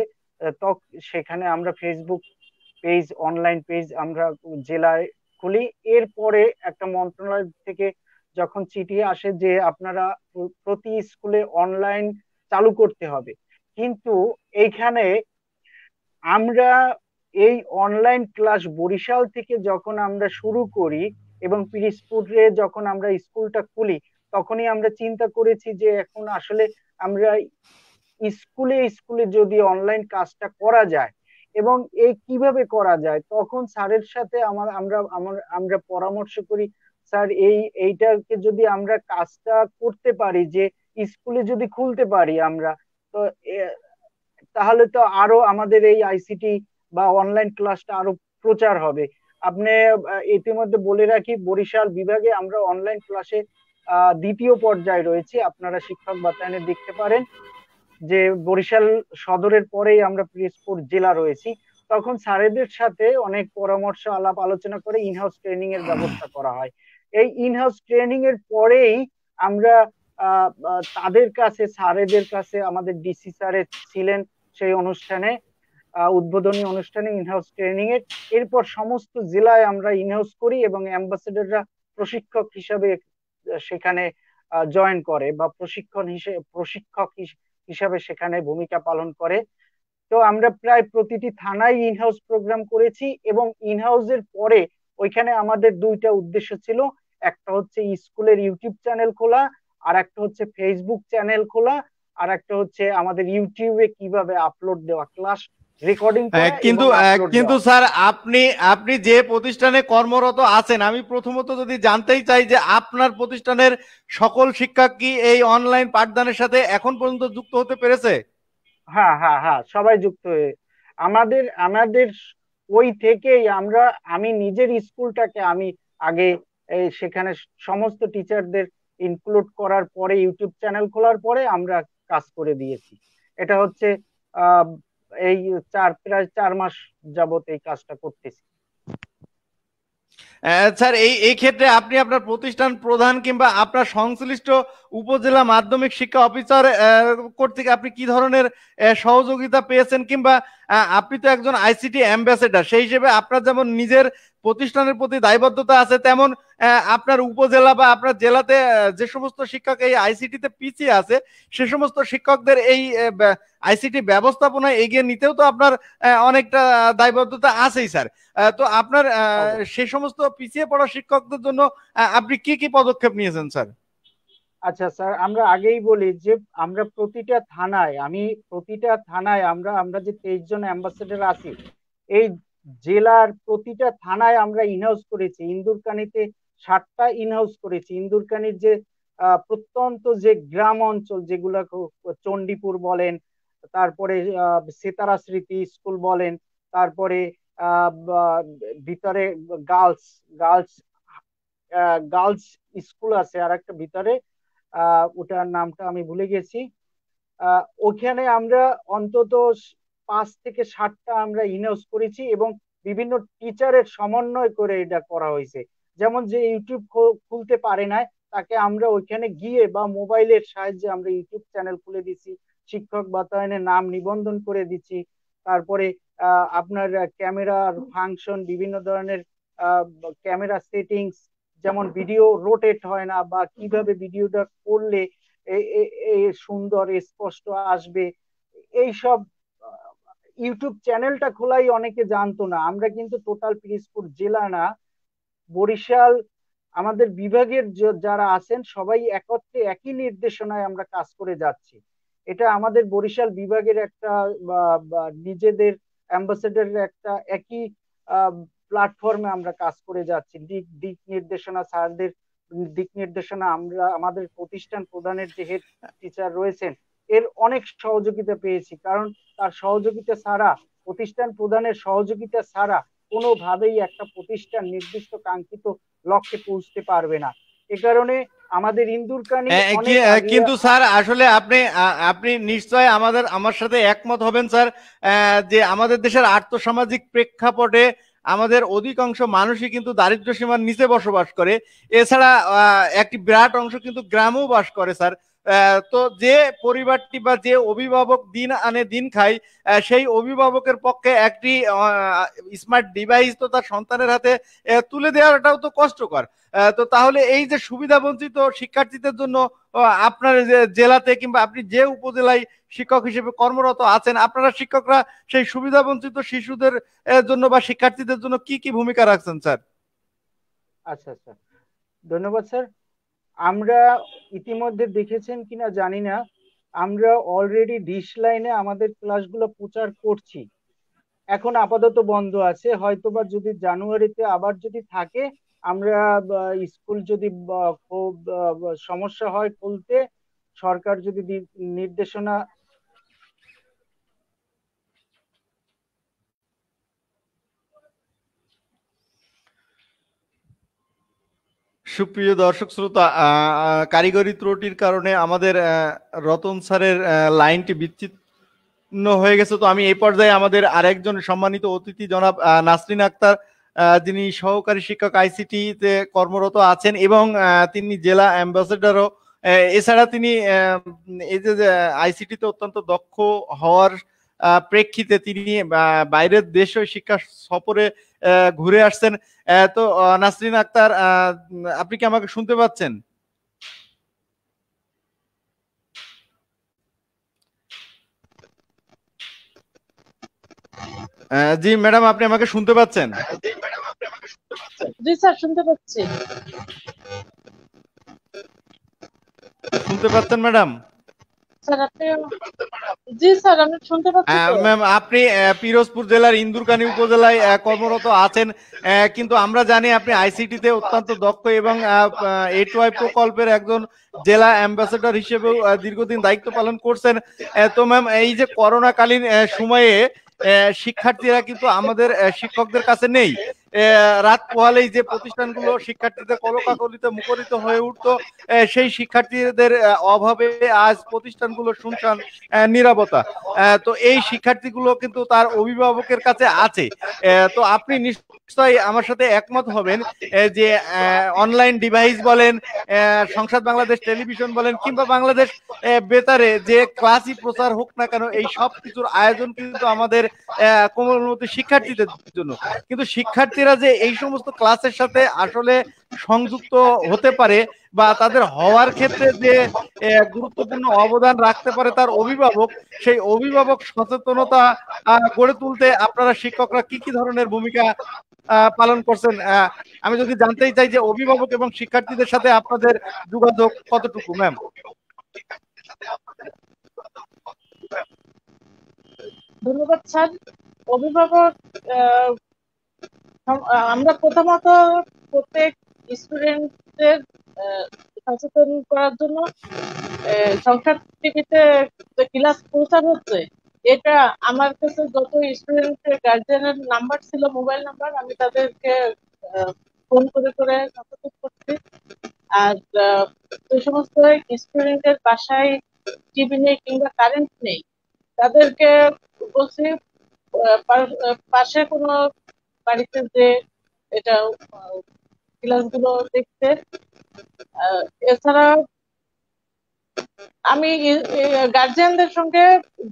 সেখানে আমরা ফেসবুক পেজ, অনলাইন পেজ আমরা জেলায় খুলি। এরপরে একটা মন্ত্রণালয় থেকে যখন চিঠি আসে যে আপনারা প্রতি স্কুলে অনলাইন চালু করতে হবে, কিন্তু এইখানে আমরা এই অনলাইন ক্লাস বরিশাল থেকে যখন আমরা শুরু করি এবং পিরোজপুরে যখন আমরা স্কুলটা খুলি, তখনই আমরা চিন্তা করেছি যে এখন আসলে আমরা স্কুলে স্কুলে যদি অনলাইন কাজটা করা যায় এবং এই কিভাবে করা যায়, তখন স্যারের সাথে আমরা পরামর্শ করি। স্যার, এইটাকে যদি আমরা কাজটা করতে পারি, যে স্কুলে যদি খুলতে পারি আমরা, তো তাহলে তো আরো আমাদের এই আইসিটি বা অনলাইন ক্লাসটা আরো প্রচার হবে। আপনি ইতিমধ্যে বলে রাখি, বরিশাল বিভাগে আমরা অনলাইন ক্লাসে দ্বিতীয় পর্যায়ে রয়েছি। আপনারা শিক্ষক বাতায়নে দেখতে পারেন যে বরিশাল সদরের পরেই আমরা পিরোজপুর জেলা রয়েছি। তখন স্যারেদের সাথে অনেক পরামর্শ আলাপ আলোচনা করে ইনহাউস ট্রেনিং এর ব্যবস্থা করা হয়। এই ইনহাউস ট্রেনিং এর পরেই আমরা তাদের কাছে, স্যারেদের কাছে, আমাদের ডিসি স্যারের ছিলেন সেই অনুষ্ঠানে, উদ্বোধনী অনুষ্ঠানে ইনহাউস ট্রেনিং এর। এরপর সমস্ত জেলায় আমরা ইনহাউস করি এবং অ্যাম্বাসেডররা প্রশিক্ষক হিসাবে সেখানে জয়েন করে বা প্রশিক্ষক হিসাবে সেখানে ভূমিকা পালন করে। তো আমরা প্রায় প্রতিটি থানায় ইনহাউস প্রোগ্রাম করেছি, এবং ইনহাউসের পরে ওইখানে আমাদের দুইটা উদ্দেশ্য ছিল। একটা হচ্ছে স্কুলের ইউটিউব চ্যানেল খোলা, আর একটা হচ্ছে ফেসবুক চ্যানেল খোলা, আর একটা হচ্ছে আমাদের ইউটিউবে কিভাবে আপলোড দেওয়া, ক্লাস রেকর্ডিং করা কিন্তু এবং আপলোড কিন্তু দেওয়া। স্যার, আপনি আপনি যে প্রতিষ্ঠানে কর্মরত আছেন, আমি প্রথমত যদি জানতেই চাই যে আপনার প্রতিষ্ঠানের সকল শিক্ষক কি এই অনলাইন পাঠদানের সাথে এখন পর্যন্ত যুক্ত হতে পেরেছে? হ্যাঁ, হ্যাঁ, হ্যাঁ, সবাই যুক্ত হয়ে আমাদের আমাদের ওই থেকেই আমি নিজের স্কুলটাকে আমি আগে সেখানে সমস্ত টিচারদের ইনক্লুড করার পরে, ইউটিউব চ্যানেল খোলার পরে আমরা কাজ করে দিয়েছি। এটা হচ্ছে আহ এই প্রায় 4 মাস যাবত এই কাজটা করতেছি। স্যার, এই এই ক্ষেত্রে আপনি আপনার প্রতিষ্ঠান প্রধান কিংবা আপনার সংশ্লিষ্ট উপজেলা মাধ্যমিক শিক্ষা অফিসার কর্তৃক আপনি কি ধরনের সহযোগিতা পেয়েছেন, কিংবা আপনি তো একজন আইসিটি অ্যাম্বাসেডর, সেই হিসেবে আপনার যেমন নিজের প্রতিষ্ঠানের প্রতি দায়বদ্ধতা আছে, তেমন আপনার উপজেলা বা আপনার জেলাতে যে সমস্ত শিক্ষক এই আইসিটিতে পিছিয়ে আছে, সে সমস্ত শিক্ষকদের এই আইসিটি ব্যবস্থাপনায় এগিয়ে নিতেও তো আপনার অনেকটা দায়বদ্ধতা আছেই স্যার। তো আপনার সে সমস্ত পিছিয়ে পড়া শিক্ষকদের জন্য আপনি কি কি পদক্ষেপ নিয়েছেন স্যার? আচ্ছা স্যার, আমরা আগেই বলি যে আমরা প্রতিটা থানায় আমরা আমরা যে 23 জন অ্যাম্বাসেডর আছি, এই জেলার প্রতিটা থানায় আমরা ইনহাউস করেছি। ইন্দুরকানীতে 7টা ইনহাউস করেছি। ইন্দুরকানীর যে প্রত্যন্ত যে গ্রাম অঞ্চল, যেগুলো চণ্ডীপুর বলেন, তারপরে সেতারা স্মৃতি স্কুল বলেন, তারপরে ভিতরে গার্লস গার্লস গার্লস স্কুল আছে আর একটা ভিতরে, ওটার নামটা আমি ভুলে গেছি। ওখানে আমরা অন্তত 5 থেকে 7টা আমরা ইনহাউস করেছি এবং বিভিন্ন টিচারের সমন্বয় করে এটা করা হয়েছে। যেমন যে ইউটিউব খুলতে পারে না, তাকে আমরা ওইখানে গিয়ে বা মোবাইলের সাহায্যে আমরা ইউটিউব চ্যানেল খুলে দিচ্ছি, শিক্ষক বাতায়নের নাম নিবন্ধন করে দিচ্ছি। তারপরে আপনার ক্যামেরার ফাংশন, বিভিন্ন ধরনের ক্যামেরা সেটিংস, যেমন ভিডিও রোটেট হয় না বা কিভাবে ভিডিওটা করলে সুন্দর স্পষ্ট আসবে, এইসব ইউটিউব চ্যানেলটা খোলাই অনেকে জানতো না। আমরা কিন্তু টোটাল পিরোজপুর জেলা না, বরিশাল আমাদের বিভাগের যারা আছেন সবাই একত্রে একই নির্দেশনায় আমরা কাজ করে যাচ্ছি। এটা আমাদের বরিশাল বিভাগের একটা নিজেদের অ্যাম্বাসেডারের একটা একই প্ল্যাটফর্মে আমরা কাজ করে যাচ্ছি। দিক দিক নির্দেশনা স্যারদের দিক নির্দেশনা, আমরা আমাদের প্রতিষ্ঠান প্রধানের যে হেড টিচার রয়েছেন এর অনেক সহযোগিতা পেয়েছি, কারণ তার সহযোগিতা ছাড়া, প্রতিষ্ঠান প্রধানের সহযোগিতা ছাড়া কোনোভাবেই একটা প্রতিষ্ঠান নির্দিষ্ট কাঙ্ক্ষিত লক্ষ্যে পৌঁছতে পারবে না। এ কারণে আমাদের ইন্দুরকানী অনেক কিন্তু স্যার আসলে আপনি আপনি নিশ্চয় আমার সাথে একমত হবেন স্যার, যে আমাদের দেশের আর্থসামাজিক প্রেক্ষাপটে আমাদের অধিকাংশ মানুষই কিন্তু দারিদ্র্য সীমার নিচে বসবাস করে। এছাড়া একটি বিরাট অংশ কিন্তু গ্রামেও বাস করে স্যার। তো যে পরিবারটি বা যে অভিভাবক দিন আনে দিন খায়, সেই অভিভাবকের পক্ষে একটি স্মার্ট ডিভাইস তো তার সন্তানের হাতে তুলে দেওয়াটাও তো কষ্টকর। তো তাহলে এই যে সুবিধা বঞ্চিত শিক্ষার্থীদের জন্য আপনার জেলাতে কিংবা আপনি যে উপজেলায় শিক্ষক হিসেবে কর্মরত আছেন, আপনারা শিক্ষকরা সেই সুবিধা বঞ্চিত শিশুদের জন্য বা শিক্ষার্থীদের জন্য কি কি ভূমিকা রাখছেন স্যার? আচ্ছা আচ্ছা, ধন্যবাদ স্যার। আমরা ইতিমধ্যে দেখেছেন কিনা জানি না, আমরা অলরেডি ডিশ লাইনে আমাদের ক্লাসগুলো প্রচার করছি। এখন আপাতত বন্ধ আছে, হয়তোবা যদি জানুয়ারিতে আবার যদি থাকে, আমরা স্কুল যদি খুব সমস্যা হয় খুলতে, সরকার যদি নির্দেশনা। সুপ্রিয় দর্শক শ্রোতা, কারিগরি ত্রুটির কারণে আমাদের রতন স্যারের লাইনটি বিচ্ছিন্ন হয়ে গেছে। তো আমি এই পর্যায়ে আমাদের আরেকজন সম্মানিত অতিথি জনাব নাসরিন আক্তার, যিনি সহকারী শিক্ষক আইসিটি তে কর্মরত আছেন এবং তিনি জেলা অ্যাম্বাসেডারও। এছাড়া তিনি এই যে আইসিটি তে অত্যন্ত দক্ষ হওয়ার প্রেক্ষিতে তিনি বাইরের দেশে শিক্ষা সফরে ঘুরে আসছেন। তো নাসরিন আক্তার, আপনি কি আমাকে শুনতে পাচ্ছেন? জি ম্যাডাম, আপনি আমাকে শুনতে পাচ্ছেন? জি স্যার, শুনতে পাচ্ছি। শুনতে পাচ্ছেন ম্যাডাম? স্যার আপনি? জি স্যার, আমি শুনতে পাচ্ছি তো। ম্যাম, আপনি পিরোজপুর জেলার ইন্দুরকানী উপজেলায় কর্মরত আছেন, কিন্তু আমরা জানি আপনি আইসিটি তে অত্যন্ত দক্ষ এবং A2I প্রকল্পের একজন জেলা অ্যাম্বাসেডর হিসেবেও দীর্ঘদিন দায়িত্ব পালন করছেন। তো ম্যাম, এই যে করোনাকালীন সময়ে শিক্ষার্থীরা কিন্তু আমাদের শিক্ষকদের কাছে নেই। রাত পোহালেই যে প্রতিষ্ঠানগুলো শিক্ষার্থীদের কলকাকলিতে মুখরিত হয়ে উঠতো, সেই শিক্ষার্থীদের অভাবে আজ প্রতিষ্ঠানগুলো শুনশান, নীরবতা। তো এই শিক্ষার্থীগুলো কিন্তু তার অভিভাবকের কাছে আছে। তো আপনি নিশ্চয়ই আমার সাথে একমত হবেন যে অনলাইন ডিভাইস বলেন, সংসদ বাংলাদেশ টেলিভিশন বলেন কিংবা বাংলাদেশ বেতারে যে ক্লাসই প্রচার হোক না কেন, এই সব কিছুর আয়োজন কিন্তু আমাদের কোমলমতি শিক্ষার্থীদের জন্য। কিন্তু শিক্ষার্থীরা যে এই সমস্ত ক্লাসের সাথে আসলে সংযুক্ত হতে পারে বা তাদের হওয়ার ক্ষেত্রে যে গুরুত্বপূর্ণ অবদান রাখতে পারে তার অভিভাবক, সেই অভিভাবক সচেতনতা গড়ে তুলতে আপনারা শিক্ষকরা কি কি ধরনের ভূমিকা পালন করছেন? আমি যদি জানতেই চাই যে অভিভাবক এবং শিক্ষার্থীদের সাথে আপনাদের যোগাযোগ কতটুকু ম্যাম? ধন্যবাদ স্যার। অভিভাবক, আমরা প্রথমত প্রত্যেক স্টুডেন্টদের সচেতন করার জন্য সংখ্যা টিভিতে ক্লাস প্রচার হচ্ছে, এটা আমার কাছে যত স্টুডেন্টের গার্জিয়ানের নাম্বার ছিল, মোবাইল নাম্বার, আমি তাদেরকে ফোন করে করে যোগাযোগ করছি। আর যে সমস্ত স্টুডেন্টের বাসায় টিভি নেই কিংবা কারেন্ট নেই, তাদেরকে বলছি পাশে কোনো বাড়িতে যে এটা ক্লাসগুলো দেখতে। এছাড়া আমি গার্জিয়ানদের সঙ্গে,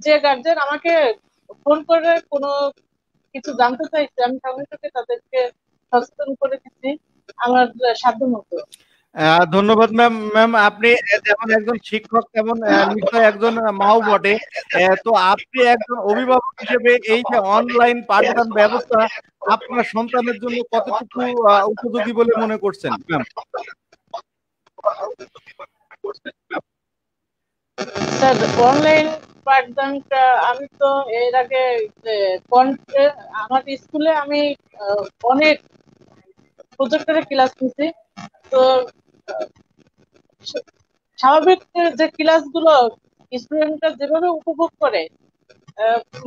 যে গার্জিয়ান আমাকে ফোন করে কোনো কিছু জানতে চাইছে, আমি সঙ্গে সঙ্গে তাদেরকে সচেতন করে দিচ্ছি আমার সাধ্য মতো। ধন্যবাদ ম্যাম। ম্যাম আপনি যেমন একজন শিক্ষক তেমন নিশ্চয় একজন মাও বটে। তো আপনি একজন অভিভাবক হিসেবে এই যে অনলাইন পাঠদান ব্যবস্থা আপনার সন্তানের জন্য কতটুকু উপযোগী বলে মনে করছেন ম্যাম? স্যার, অনলাইন পাঠদানটা আমি তো এর আগে আমার স্কুলে আমি অনেক প্রজেক্টরে ক্লাস নিয়েছি। তো স্বাভাবিক যে ক্লাসগুলো স্টুডেন্টরা যেভাবে উপভোগ করে,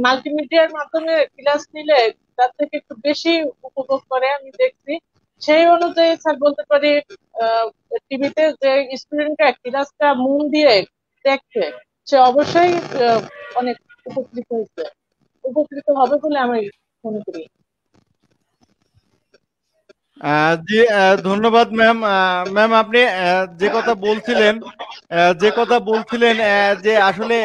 মাল্টিমিডিয়ার মাধ্যমে ক্লাস নিলে তার থেকে একটু বেশি উপভোগ করে আমি দেখছি। সেই অনুযায়ী স্যার বলতে পারি, টিভিতে যে স্টুডেন্টরা ক্লাসটা মন দিয়ে দেখছে, সে অবশ্যই অনেক উপকৃত হবে বলে আমি মনে করি। জি, ধন্যবাদ ম্যাম। ম্যাম আপনি যে কথা বলছিলেন যে আসলে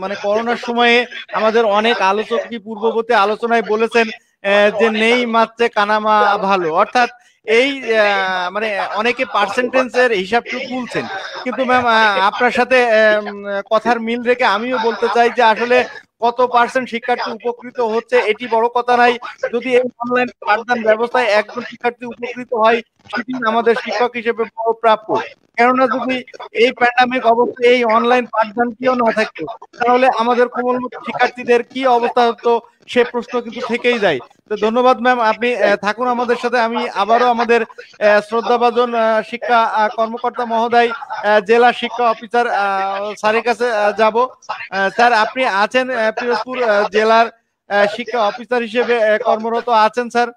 মানে করোনার সময়ে আমাদের অনেক আলোচকই পূর্ববর্তী আলোচনায় বলেছেন যে নেই মাত্রে কানামা ভালো, অর্থাৎ এই মানে অনেকে পার্সেন্টেজের হিসাবটুকু তুলছেন, কিন্তু ম্যাম আপনার সাথে কথার মিল রেখে আমিও বলতে চাই যে আসলে কত পার্সেন্ট শিক্ষার্থী উপকৃত হচ্ছে এটি বড় কথা নাই, যদি এই অনলাইন পাঠদান ব্যবস্থায় একজন শিক্ষার্থী উপকৃত হয় সেটি আমাদের শিক্ষক হিসেবে বড় প্রাপ্য। কেননা যদি এই প্যান্ডামিক অবস্থায় এই অনলাইন পাঠদান কেউ না থাকতো তাহলে আমাদের কোমলমতি শিক্ষার্থীদের কি অবস্থা হতো সে প্রশ্ন কিন্তু থেকেই যায়। তো ধন্যবাদ ম্যাম, আপনি থাকুন আমাদের সাথে। আমি আবারও আমাদের শ্রদ্ধাভাজন শিক্ষা কর্মকর্তা মহোদয়, জেলা শিক্ষা অফিসার স্যারের কাছে যাব। স্যার আপনি আছেন পিরোজপুর জেলার শিক্ষা অফিসার হিসেবে কর্মরত আছেন স্যার।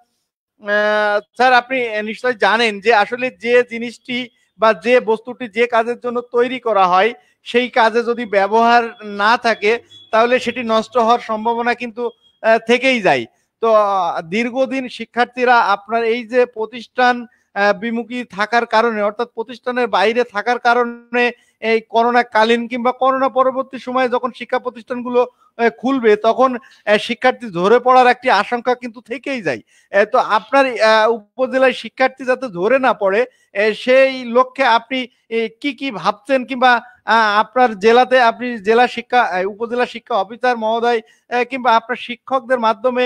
স্যার আপনি নিশ্চয় জানেন যে আসলে যে জিনিসটি বা যে বস্তুটি যে কাজের জন্য তৈরি করা হয় সেই কাজে যদি ব্যবহার না থাকে তাহলে সেটি নষ্ট হওয়ার সম্ভাবনা কিন্তু থেকেই যায়। তো দীর্ঘদিন শিক্ষার্থীরা আপনার এই যে প্রতিষ্ঠান বিমুখী থাকার কারণে, অর্থাৎ প্রতিষ্ঠানের বাইরে থাকার কারণে, এই করোনা কালীন কিংবা করোনা পরবর্তী সময়ে যখন শিক্ষা প্রতিষ্ঠানগুলো খুলবে তখন শিক্ষার্থী ঝরে পড়ার একটি আশঙ্কা কিন্তু থেকেই যায়। তো আপনার উপজেলায় শিক্ষার্থী যাতে ঝরে না পড়ে সেই লক্ষ্যে আপনি কি কি ভাবছেন, কিংবা আপনার জেলাতে আপনি জেলা শিক্ষা উপজেলা শিক্ষা অফিসার মহোদয় কিংবা আপনার শিক্ষকদের মাধ্যমে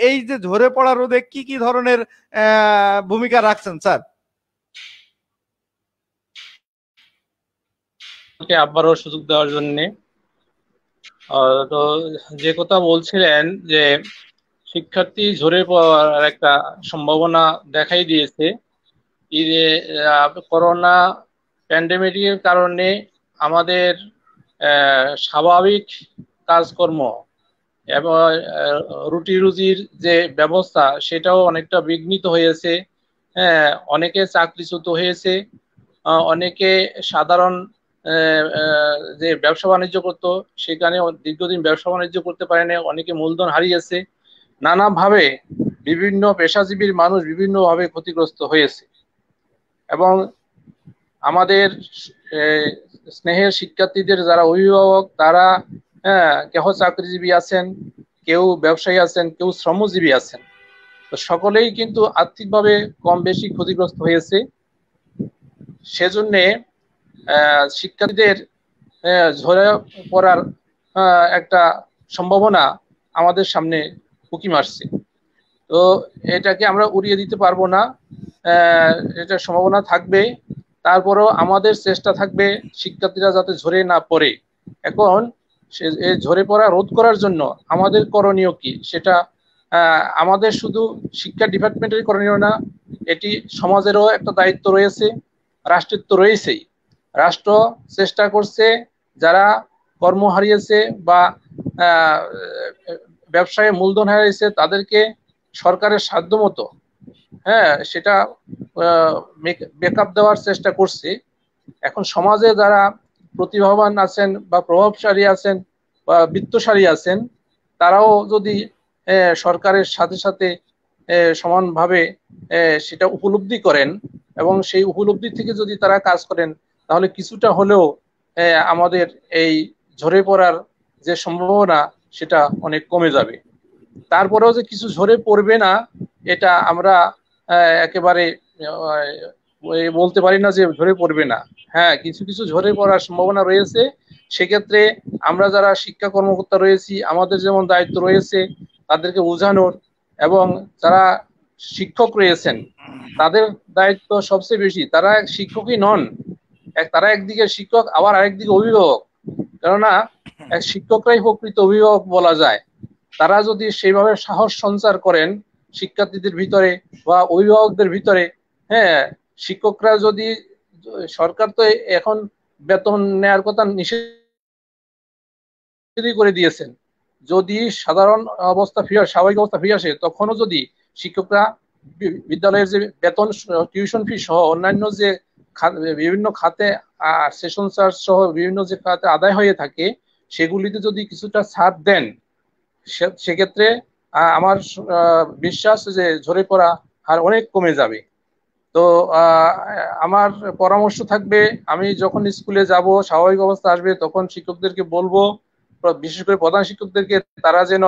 এই যে ঝরে পড়া রোধে কি কি ধরনের ভূমিকা রাখছেন স্যার? আবারও সুযোগ দেওয়ার জন্য। তো যে কথা বলছিলেন যে শিক্ষার্থী ঝরে পড়ার একটা সম্ভাবনা দেখাই দিয়েছে, এই যে করোনা প্যান্ডেমিকের কারণে আমাদের স্বাভাবিক কাজকর্ম এবং রুটি রুজির যে ব্যবস্থা সেটাও অনেকটা বিঘ্নিত হয়েছে। হ্যাঁ, অনেকে চাকরিচ্যুত হয়েছে, অনেকে সাধারণ যে ব্যবসা বাণিজ্য করতো সেখানে দীর্ঘদিন ব্যবসা বাণিজ্য করতে পারেনি, অনেকে মূলধন হারিয়েছে। নানাভাবে বিভিন্ন পেশাজীবীর মানুষ বিভিন্নভাবে ক্ষতিগ্রস্ত হয়েছে। এবং আমাদের স্নেহের শিক্ষার্থীদের যারা অভিভাবক তারা কেহ চাকরিজীবী আছেন, কেউ ব্যবসায়ী আছেন, কেউ শ্রমজীবী আছেন, তো সকলেই কিন্তু আর্থিকভাবে কম বেশি ক্ষতিগ্রস্ত হয়েছে। সেজন্য শিক্ষার্থীদের ঝরে পড়ার একটা সম্ভাবনা আমাদের সামনে উঁকি মারছে। তো এটাকে আমরা উড়িয়ে দিতে পারবো না, এটা সম্ভাবনা থাকবে। তারপরেও আমাদের চেষ্টা থাকবে শিক্ষার্থীরা যাতে ঝরে না পড়ে। এখন ঝরে পড়া রোধ করার জন্য আমাদের করণীয় কি, সেটা আমাদের শুধু শিক্ষা ডিপার্টমেন্টের করণীয় না, এটি সমাজেরও একটা দায়িত্ব রয়েছে, রাষ্ট্রের তো রয়েছেই। রাষ্ট্র চেষ্টা করছে যারা কর্ম হারিয়েছে বা আহ, ব্যবসায় মূলধন হারিয়েছে তাদেরকে সরকারের সাধ্যমতো সেটা বেকআপ দেওয়ার চেষ্টা করছে। এখন সমাজে যারা প্রতিভাবান আছেন বা প্রভাবশালী আছেন বা বিত্তশালী আছেন, তারাও যদি সরকারের সাথে সাথে সমানভাবে সেটা উপলব্ধি করেন এবং সেই উপলব্ধি থেকে যদি তারা কাজ করেন, তাহলে কিছুটা হলেও আমাদের এই ঝরে পড়ার যে সম্ভাবনা সেটা অনেক কমে যাবে। তারপরেও যে কিছু ঝরে পড়বে না, এটা আমরা একেবারে বলতে পারি না যে ঝরে পড়বে না। হ্যাঁ, কিছু কিছু ঝরে পড়ার সম্ভাবনা রয়েছে। সেক্ষেত্রে আমরা যারা শিক্ষা কর্মকর্তা রয়েছি, আমাদের যেমন দায়িত্ব রয়েছে তাদেরকে বোঝানোর, এবং যারা শিক্ষক রয়েছেন তাদের দায়িত্ব সবচেয়ে বেশি। তারা শিক্ষকই নন, তারা একদিকে শিক্ষক আবার আরেকদিকে অভিভাবক। কেননা শিক্ষকরাই প্রকৃত অভিভাবক বলা যায়। তারা যদি সেইভাবে সাহস সঞ্চার করেন শিক্ষার্থীদের ভিতরে বা অভিভাবকদের ভিতরে, শিক্ষকরা যদি, সরকার তো এখন বেতন নেওয়ার কথা নিষেধ করে দিয়েছেন, যদি সাধারণ অবস্থা ফিরে, স্বাভাবিক অবস্থা ফিরে আসে, তখনও যদি শিক্ষকরা বিদ্যালয়ের যে বেতন, টিউশন ফি সহ অন্যান্য যে বিভিন্ন খাতে, সেশন চার্জ সহ বিভিন্ন যে খাতে আদায় হয়ে থাকে, সেগুলিতে যদি কিছুটা ছাড় দেন, সেক্ষেত্রে আমার বিশ্বাস যে ঝরে পড়া হার অনেক কমে যাবে। তো আমার পরামর্শ থাকবে, আমি যখন স্কুলে যাব, স্বাভাবিক অবস্থা আসবে, তখন শিক্ষকদেরকে বলবো, বিশেষ করে প্রধান শিক্ষকদেরকে, তারা যেন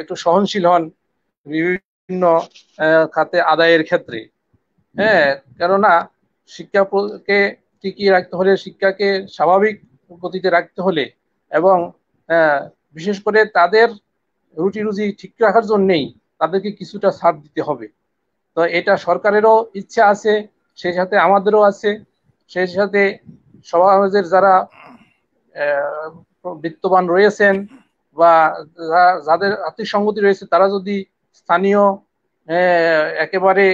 একটু সহনশীল হন বিভিন্ন খাতে আদায়ের ক্ষেত্রে। কেননা শিক্ষাকে টিকিয়ে রাখতে হলে, শিক্ষাকে স্বাভাবিক গতিতে রাখতে হলে, এবং বিশেষ করে তাদের রুটি রুজি ঠিক রাখার জন্যই তাদেরকে কিছুটা ছাড় দিতে হবে। তো এটা সরকারেরও ইচ্ছা আছে, সেই সাথে আমাদেরও আছে। সেই সাথে সমাজের যারা বিত্তবান রয়েছেন বা যাদের আর্থিক সংগতি রয়েছে, তারা যদি স্থানীয় একেবারে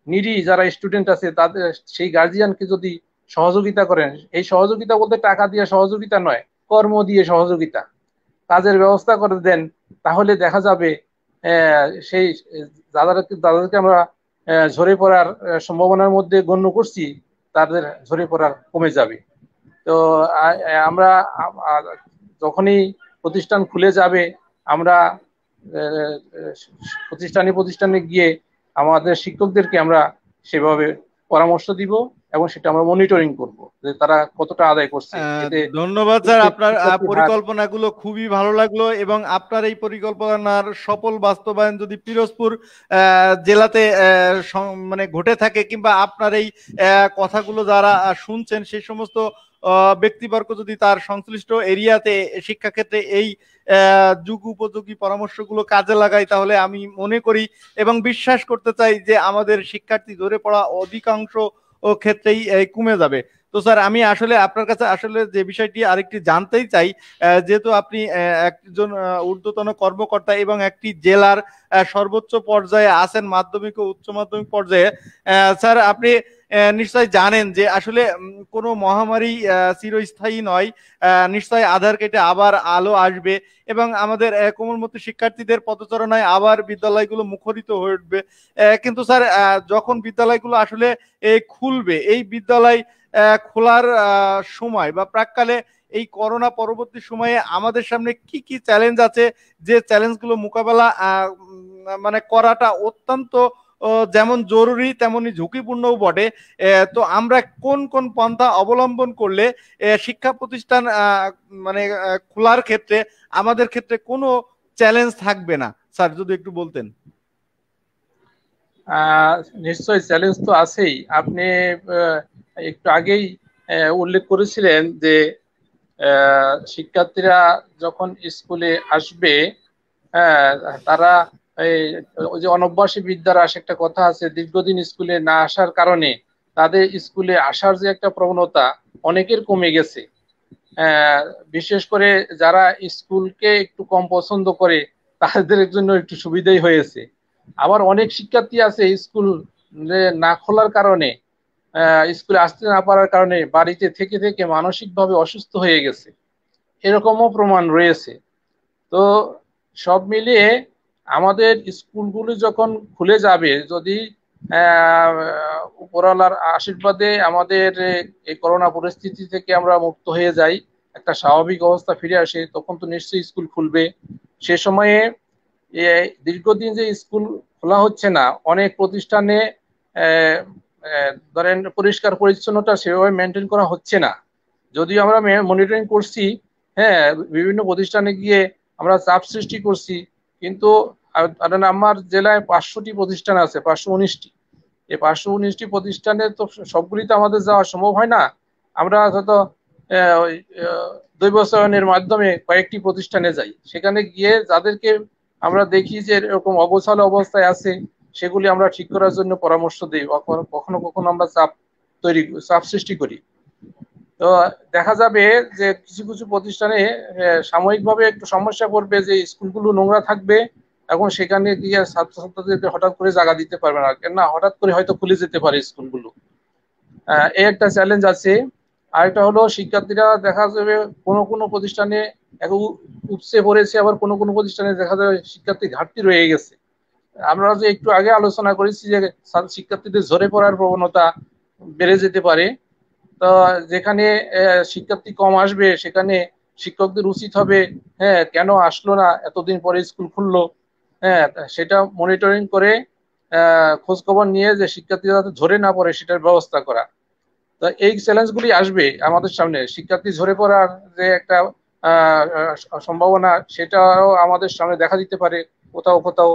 নিডি যারা স্টুডেন্ট আছে, তাদের সেই গার্জিয়ানকে যদি সহযোগিতা করেন, এই সহযোগিতা বলতে টাকা দিয়ে সহযোগিতা নয়, কর্ম দিয়ে সহযোগিতা, কাজের ব্যবস্থা করে দেন, তাহলে দেখা যাবে সেই যাদেরকে আমরা ঝরে পড়ার সম্ভাবনার মধ্যে গণ্য করছি, তাদের ঝরে পড়ার কমে যাবে। তো আমরা যখনই প্রতিষ্ঠান খুলে যাবে, আমরা প্রতিষ্ঠানে গিয়ে আমাদের শিক্ষকদেরকে আমরা সেভাবে পরামর্শ দিব এবং সেটা আমরা মনিটরিং করব যে তারা কতটা আদায় করছে। ধন্যবাদ স্যার, আপনার পরিকল্পনাগুলো খুবই ভালো লাগলো, এবং আপনার এই পরিকল্পনার সফল বাস্তবায়ন যদি পিরোজপুর জেলাতে মানে ঘটে থাকে, কিংবা আপনার এই কথাগুলো যারা শুনছেন সেই সমস্ত ব্যক্তিবর্গ যদি তার সংশ্লিষ্ট এরিয়াতে শিক্ষাক্ষেত্রে এই যুগ উপযোগী পরামর্শগুলো কাজে লাগায়, তাহলে আমি মনে করি এবং বিশ্বাস করতে চাই যে আমাদের শিক্ষার্থী ধরে পড়া অধিকাংশ ক্ষেত্রেই কমে যাবে। তো স্যার, আমি আসলে আপনার কাছে আসলে যে বিষয়টি আরেকটি জানতেই চাই, যেহেতু আপনি একজন ঊর্ধ্বতন কর্মকর্তা এবং একটি জেলার সর্বোচ্চ পর্যায়ে আছেন, মাধ্যমিক ও উচ্চ মাধ্যমিক পর্যায়ে, স্যার আপনি নিশ্চয় জানেন যে আসলে কোনো মহামারী চিরস্থায়ী নয়, নিশ্চয় আধার কেটে আবার আলো আসবে এবং আমাদের কোমলমতি শিক্ষার্থীদের পদচারণায় আবার বিদ্যালয়গুলো মুখরিত হয়ে উঠবে। কিন্তু স্যার, যখন বিদ্যালয়গুলো আসলে খুলবে, এই বিদ্যালয় খোলার সময় বা প্রাককালে এই করোনা পরবর্তী সময়ে আমাদের সামনে কি কি চ্যালেঞ্জ আছে, যে চ্যালেঞ্জগুলো মোকাবেলা মানে করাটা অত্যন্ত যেমন জরুরি তেমনি ঝুঁকিপূর্ণও বটে। তো আমরা কোন কোন পন্থা অবলম্বন করলে শিক্ষা প্রতিষ্ঠান মানে খোলার ক্ষেত্রে আমাদের ক্ষেত্রে কোনো চ্যালেঞ্জ থাকবে না, স্যার যদি একটু বলতেন। নিশ্চয়ই চ্যালেঞ্জ তো আছেই। আপনি একটু আগেই উল্লেখ করেছিলেন যে শিক্ষার্থীরা যখন স্কুলে আসবে, তারা ওই যে অনভ্যাসী বিদ্যার আসে একটা কথা আছে, দীর্ঘদিন স্কুলে না আসার কারণে তাদের স্কুলে আসার যে একটা প্রবণতা অনেকের কমে গেছে। বিশেষ করে যারা স্কুলকে একটু কম পছন্দ করে তাদের জন্য একটু সুবিধাই হয়েছে। আবার অনেক শিক্ষার্থী আছে স্কুল না খোলার কারণে, স্কুলে আসতে না পারার কারণে বাড়িতে থেকে থেকে মানসিকভাবে অসুস্থ হয়ে গেছে, এরকমও প্রমাণ রয়েছে। তো সব মিলিয়ে আমাদের স্কুলগুলো যখন খুলে যাবে, যদি উপরওয়ালার আশীর্বাদে আমাদের এই করোনা পরিস্থিতি থেকে আমরা মুক্ত হয়ে যাই, একটা স্বাভাবিক অবস্থা ফিরে আসে, তখন তো নিশ্চয়ই স্কুল খুলবে। সে সময়ে দীর্ঘদিন যে স্কুল খোলা হচ্ছে না, অনেক প্রতিষ্ঠানে ধরেন পরিষ্কার পরিচ্ছন্নতা সেভাবে মেনটেন করা হচ্ছে না। যদিও আমরা মনিটরিং করছি, হ্যাঁ, বিভিন্ন প্রতিষ্ঠানে গিয়ে আমরা চাপ সৃষ্টি করছি, কিন্তু আমার জেলায় 500টি প্রতিষ্ঠান আছে, 519টি। এই 519টি প্রতিষ্ঠানে তো সবগুলিতে আমাদের যাওয়া সম্ভব হয় না। আমরা যত দৈবচয়নের মাধ্যমে কয়েকটি প্রতিষ্ঠানে যাই, সেখানে গিয়ে যাদেরকে আমরা দেখি যে এরকম অগোছালো অবস্থায় আছে, সেগুলি আমরা ঠিক করার জন্য পরামর্শ দিই। কখনো কখনো আমরা চাপ সৃষ্টি করি। তো দেখা যাবে যে কিছু কিছু প্রতিষ্ঠানে সাময়িকভাবে একটু সমস্যা করবে, যে স্কুলগুলো নোংরা থাকবে, এখন সেখানে গিয়ে ছাত্রছাত্রীদের হঠাৎ করে জায়গা দিতে পারবে না, কেননা হঠাৎ করে হয়তো খুলে যেতে পারে স্কুলগুলো। এই একটা চ্যালেঞ্জ আছে। আরেকটা হলো শিক্ষার্থীরা দেখা যাবে কোনো কোনো প্রতিষ্ঠানে উপচে পড়েছে, আবার কোনো কোনো প্রতিষ্ঠানে দেখা যাবে শিক্ষার্থী ঘাটতি রয়ে গেছে। আমরা যে একটু আগে আলোচনা করেছি যে শিক্ষার্থীদের ঝরে পড়ার প্রবণতা বেড়ে যেতে পারে। তো যেখানে শিক্ষার্থী কম আসবে, সেখানে শিক্ষকদের উচিত হবে, হ্যাঁ, কেন আসলো না, এতদিন পরে স্কুল খুললো, হ্যাঁ, সেটা মনিটরিং করে খোঁজ খবর নিয়ে যে শিক্ষার্থীরা যাতে ঝরে না পড়ে সেটার ব্যবস্থা করা। তো এই চ্যালেঞ্জগুলি আসবে আমাদের সামনে। শিক্ষার্থী ঝরে পড়ার যে একটা সম্ভাবনা, সেটাও আমাদের সামনে দেখা দিতে পারে কোথাও কোথাও।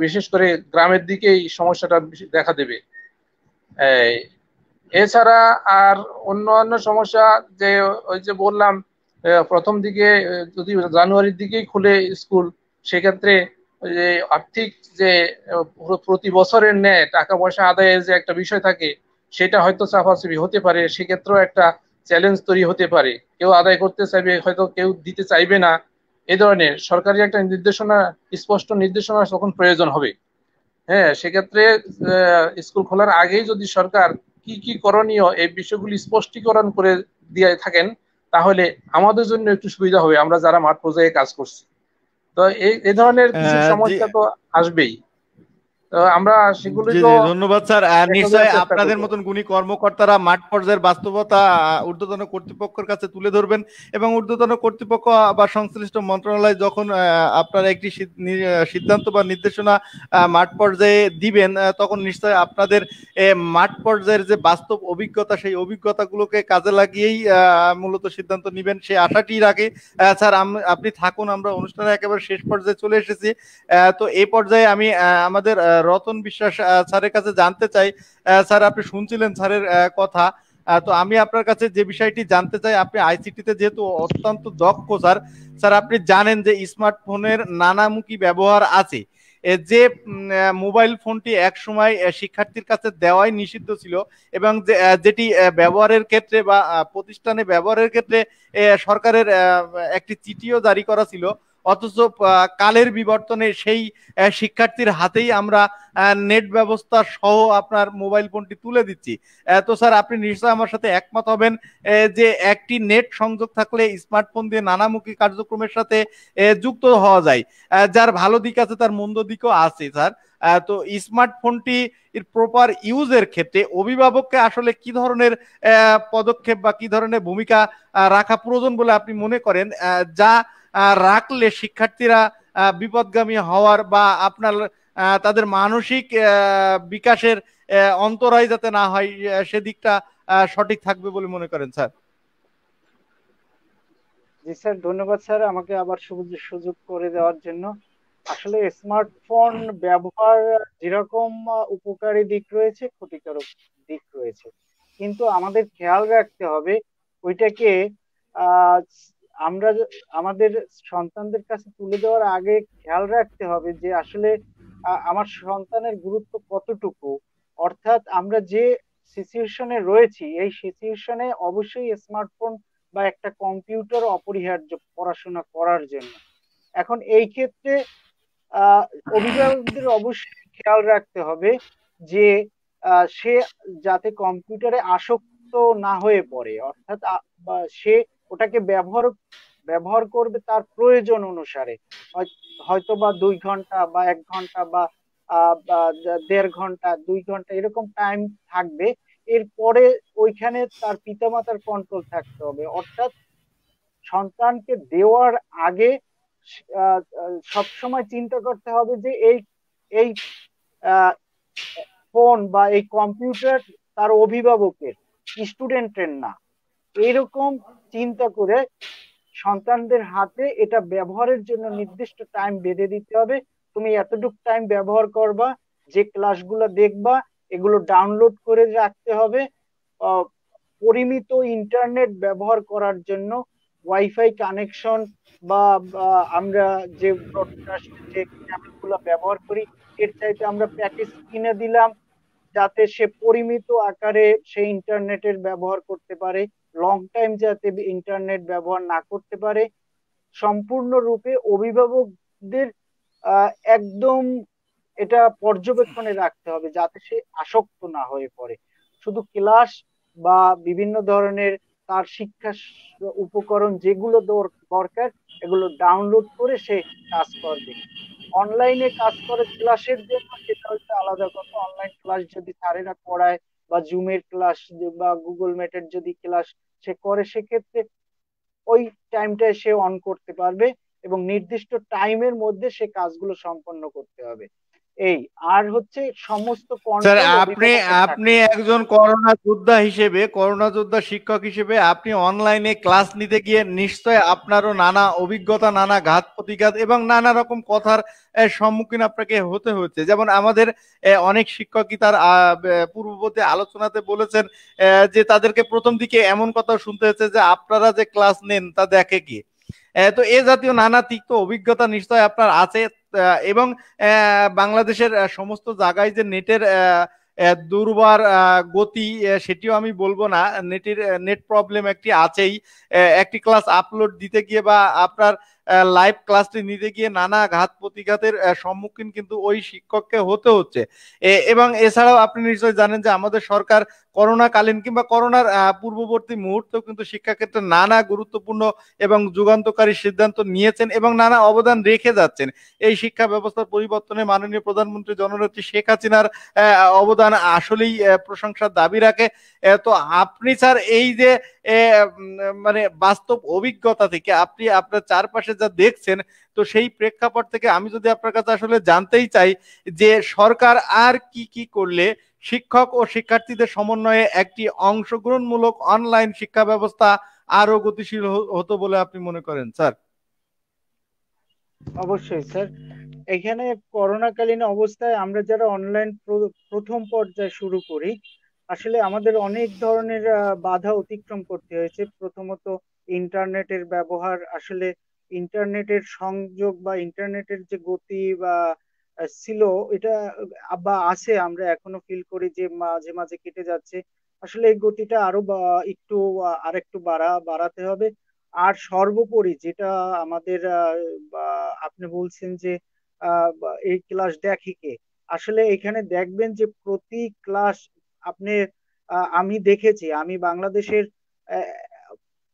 বিশেষ করে গ্রামের দিকে এই সমস্যাটা দেখা দেবে। এছাড়া আর অন্য সমস্যা, যে ওই যে বললাম প্রথম দিকে যদি জানুয়ারির দিকেই খুলে স্কুল, সেক্ষেত্রে যে আর্থিক যে প্রতি বছরের ন্যায় টাকা পয়সা আদায়ের যে একটা বিষয় থাকে, সেটা হয়তো চাপাচাপি হতে পারে। সেক্ষেত্রেও একটা চ্যালেঞ্জ তৈরি হতে পারে, কেউ আদায় করতে চাইবে, হয়তো কেউ দিতে চাইবে না। এই ধরনের সরকারি একটা নির্দেশনা, স্পষ্ট নির্দেশনা তখন প্রয়োজন হবে। হ্যাঁ, সেক্ষেত্রে স্কুল খোলার আগেই যদি সরকার কি কি করণীয় এই বিষয়গুলি স্পষ্টীকরণ করে দিয়ে থাকেন, তাহলে আমাদের জন্য একটু সুবিধা হবে, আমরা যারা মাঠ পর্যায়ে কাজ করছি। তো এই ধরনের কিছু সমস্যা তো আসবেই। আমরা সেগুলি তো ধন্যবাদ স্যার। নিশ্চয় আপনাদের মতন গুণী কর্মকর্তারা মাঠ পর্যায়ের বাস্তবতা ঊর্ধ্বতন কর্তৃপক্ষের কাছে তুলে ধরবেন, এবং ঊর্ধ্বতন কর্তৃপক্ষ বা সংশ্লিষ্ট মন্ত্রণালয় যখন আপনারা একটি সিদ্ধান্ত বা নির্দেশনা মাঠ পর্যায়ে দিবেন, তখন নিশ্চয় আপনাদের মাঠ পর্যায়ের যে বাস্তব অভিজ্ঞতা, সেই অভিজ্ঞতাগুলোকে কাজে লাগিয়েই মূলত সিদ্ধান্ত নিবেন, সে আশাটি রাখি। স্যার আপনি থাকুন, আমরা অনুষ্ঠানের একেবারে শেষ পর্যায়ে চলে এসেছি। তো এই পর্যায়ে আমি আমাদের রতন বিশ্বাস স্যারের কাছে জানতে চাই। স্যার, আপনি শুনছিলেন স্যারের কথা, তো আমি আপনার কাছে যে বিষয়টি জানতে চাই, আপনি আইসিটিতে যেহেতু অত্যন্ত দক্ষ স্যার, স্যার আপনি জানেন যে স্মার্টফোনের নানামুখী ব্যবহার আছে। যে মোবাইল ফোনটি এক সময় শিক্ষার্থীর কাছে দেওয়াই নিষিদ্ধ ছিল, এবং যেটি ব্যবহারের ক্ষেত্রে বা প্রতিষ্ঠানে ব্যবহারের ক্ষেত্রে সরকারের একটি চিঠিও জারি করা ছিল, অথচ কালের বিবর্তনে সেই শিক্ষার্থীর হাতেই আমরা নেট ব্যবস্থা সহ আপনার মোবাইল ফোনটি তুলে দিচ্ছি। তো স্যার, আপনি নিশ্চয় আমার সাথে একমত হবেন যে একটি নেট সংযোগ থাকলে স্মার্টফোন দিয়ে নানামুখী কার্যক্রমের সাথে যুক্ত হওয়া যায়। যার ভালো দিক আছে, তার মন্দ দিকও আছে স্যার। তো স্মার্টফোনটি প্রপার ইউজের ক্ষেত্রে অভিভাবককে আসলে কি ধরনের পদক্ষেপ বা কি ধরনের ভূমিকা রাখা প্রয়োজন বলে আপনি মনে করেন, যা রাখলে শিক্ষার্থীরা বিপদগামী হওয়ার বা আপনার তাদের মানসিক বিকাশের অন্তরায় যাতে না হয়, সেদিকটা সঠিক থাকবে বলে মনে করেন স্যার? জি স্যার, ধন্যবাদ স্যার আমাকে আবার সুযোগ করে দেওয়ার জন্য। আসলে স্মার্টফোন ব্যবহার যেরকম উপকারী দিক রয়েছে, ক্ষতিকারক দিক রয়েছে, কিন্তু আমাদের খেয়াল রাখতে হবে ওইটাকে আহ আমরা আমাদের সন্তানদের কাছে তুলে দেওয়ার আগে খেয়াল রাখতে হবে যে আসলে আমার সন্তানের গুরুত্ব কতটুকু। অর্থাৎ আমরা যে সিচুয়েশনে রয়েছি, এই সিচুয়েশনে অবশ্যই স্মার্টফোন বা একটা কম্পিউটার অপরিহার্য পড়াশোনা করার জন্য। এখন এই ক্ষেত্রে আহ অভিভাবকদের অবশ্যই খেয়াল রাখতে হবে যে সে যাতে কম্পিউটারে আসক্ত না হয়ে পড়ে, অর্থাৎ সে ওটাকে ব্যবহার ব্যবহার করবে তার প্রয়োজন অনুসারে। হয়তো বা 2 ঘন্টা বা 1 ঘন্টা বা 1.5 ঘন্টা 2 ঘন্টা এরকম টাইম থাকবে। এরপরে ওইখানে তার পিতামাতার কন্ট্রোল থাকতে হবে, অর্থাৎ সন্তানকে দেওয়ার আগে সবসময় চিন্তা করতে হবে যে এই এই ফোন বা এই কম্পিউটার তার অভিভাবকের, স্টুডেন্টের না। এরকম চিন্তা করে সন্তানদের হাতে এটা ব্যবহারের জন্য নির্দিষ্ট টাইম বেঁধে দিতে হবে। তুমি এতটুকু টাইম ব্যবহার করবা, যে ক্লাসগুলো দেখবা এগুলো ডাউনলোড করে রাখতে হবে। আহ, পরিমিত ইন্টারনেট ব্যবহার করার জন্য ওয়াইফাই কানেকশন বা আমরা যে ব্রডকাস্ট যে চ্যানেলগুলো ব্যবহার করি এর চাইতে আমরা প্যাকেজ কিনে দিলাম, যাতে সে পরিমিত আকারে সে ইন্টারনেটের ব্যবহার করতে পারে, লং টাইম যাতে ইন্টারনেট ব্যবহার না করতে পারে। সম্পূর্ণরূপে অভিভাবকদের একদম এটা পর্যবেক্ষণে রাখতে হবে যাতে সে আসক্ত না হয়ে পড়ে। শুধু ক্লাস বা বিভিন্ন ধরনের তার শিক্ষা উপকরণ যেগুলো দরকার এগুলো ডাউনলোড করে সে কাজ করবে। অনলাইনে কাজ করে ক্লাসের জন্য সেটা হচ্ছে আলাদা কথা। অনলাইন ক্লাস যদি স্যারেরা করায় বা জুমের ক্লাস বা গুগল মিটের যদি ক্লাস সে করে, সেক্ষেত্রে ওই টাইমটায় সে অন করতে পারবে এবং নির্দিষ্ট টাইমের মধ্যে সে কাজগুলো সম্পন্ন করতে হবে। এই আর হচ্ছে সমস্ত স্যার, কন্ট্রোল আপনি অভিভাবকের আপনি থাকবে। একজন করোনা যোদ্ধা হিসেবে, করোনা যোদ্ধা শিক্ষক হিসেবে আপনি অনলাইনে ক্লাস নিতে গিয়ে নিশ্চয় আপনারও নানা অভিজ্ঞতা, নানা ঘাত প্রতিঘাত এবং নানা রকম কথার সম্মুখীন আপনাকে হতে হচ্ছে। যেমন আমাদের অনেক শিক্ষকই তার পূর্ববর্তী আলোচনাতে বলেছেন যে তাদেরকে প্রথম দিকে এমন কথা শুনতে হচ্ছে যে আপনারা যে ক্লাস নেন তা দেখে কি। তো এ জাতীয় নানা তিক্ত অভিজ্ঞতা নিশ্চয় আপনার আছে। এবং বাংলাদেশের সমস্ত জায়গায় যে নেটের দুর্বার গতি, সেটিও আমি বলবো না। নেট প্রবলেম একটি আছেই। একটি ক্লাস আপলোড দিতে গিয়ে বা আপনার লাইভ ক্লাসটি নিতে গিয়ে নানা ঘাত প্রতিঘাতের সম্মুখীন কিন্তু ওই শিক্ষককে হতে হচ্ছে। এবং এছাড়াও আপনি নিশ্চয়ই জানেন যে আমাদের সরকার করোনাকালীন কিংবা করোনার পূর্ববর্তী মুহূর্তেও কিন্তু শিক্ষাক্ষেত্রে নানা গুরুত্বপূর্ণ এবং যুগান্তকারী সিদ্ধান্ত নিয়েছেন এবং নানা অবদান রেখে যাচ্ছেন। এই শিক্ষা ব্যবস্থার পরিবর্তনে মাননীয় প্রধানমন্ত্রী জননেত্রী শেখ হাসিনার অবদান আসলেই প্রশংসার দাবি রাখে। তো আপনি স্যার এই যে মানে বাস্তব অভিজ্ঞতা থেকে আপনি আপনার চারপাশে যা দেখছেন, তো সেই প্রেক্ষাপট থেকে আমি যদি আপনার কাছে আসলে জানতেই চাই যে সরকার আর কি কি করলে শিক্ষক ও শিক্ষার্থীদের সমন্বয়ে একটি অংশগ্রহণমূলক অনলাইন শিক্ষা ব্যবস্থা আরো গতিশীল হতো বলে আপনি মনে করেন স্যার? অবশ্যই স্যার, এখানে করোনাকালীন অবস্থায় আমরা যারা অনলাইন প্রথম পর্যায়ে শুরু করি, আসলে আমাদের অনেক ধরনের বাধা অতিক্রম করতে হয়েছে। প্রথমত ইন্টারনেটের ব্যবহার, আসলে ইন্টারনেটের সংযোগ বা ইন্টারনেটের যে গতি বা ছিল এটা বা আছে, আমরা এখনো ফিল করি যে মাঝে মাঝে কেটে যাচ্ছে। আসলে এই গতিটা আরো একটু আরেকটু বাড়াতে হবে। আর সর্বোপরি যেটা আমাদের আপনি বলছেন যে এই ক্লাস দেখে কে, আসলে এখানে দেখবেন যে প্রতি ক্লাস আপনি আমি দেখেছি, আমি বাংলাদেশের আহ,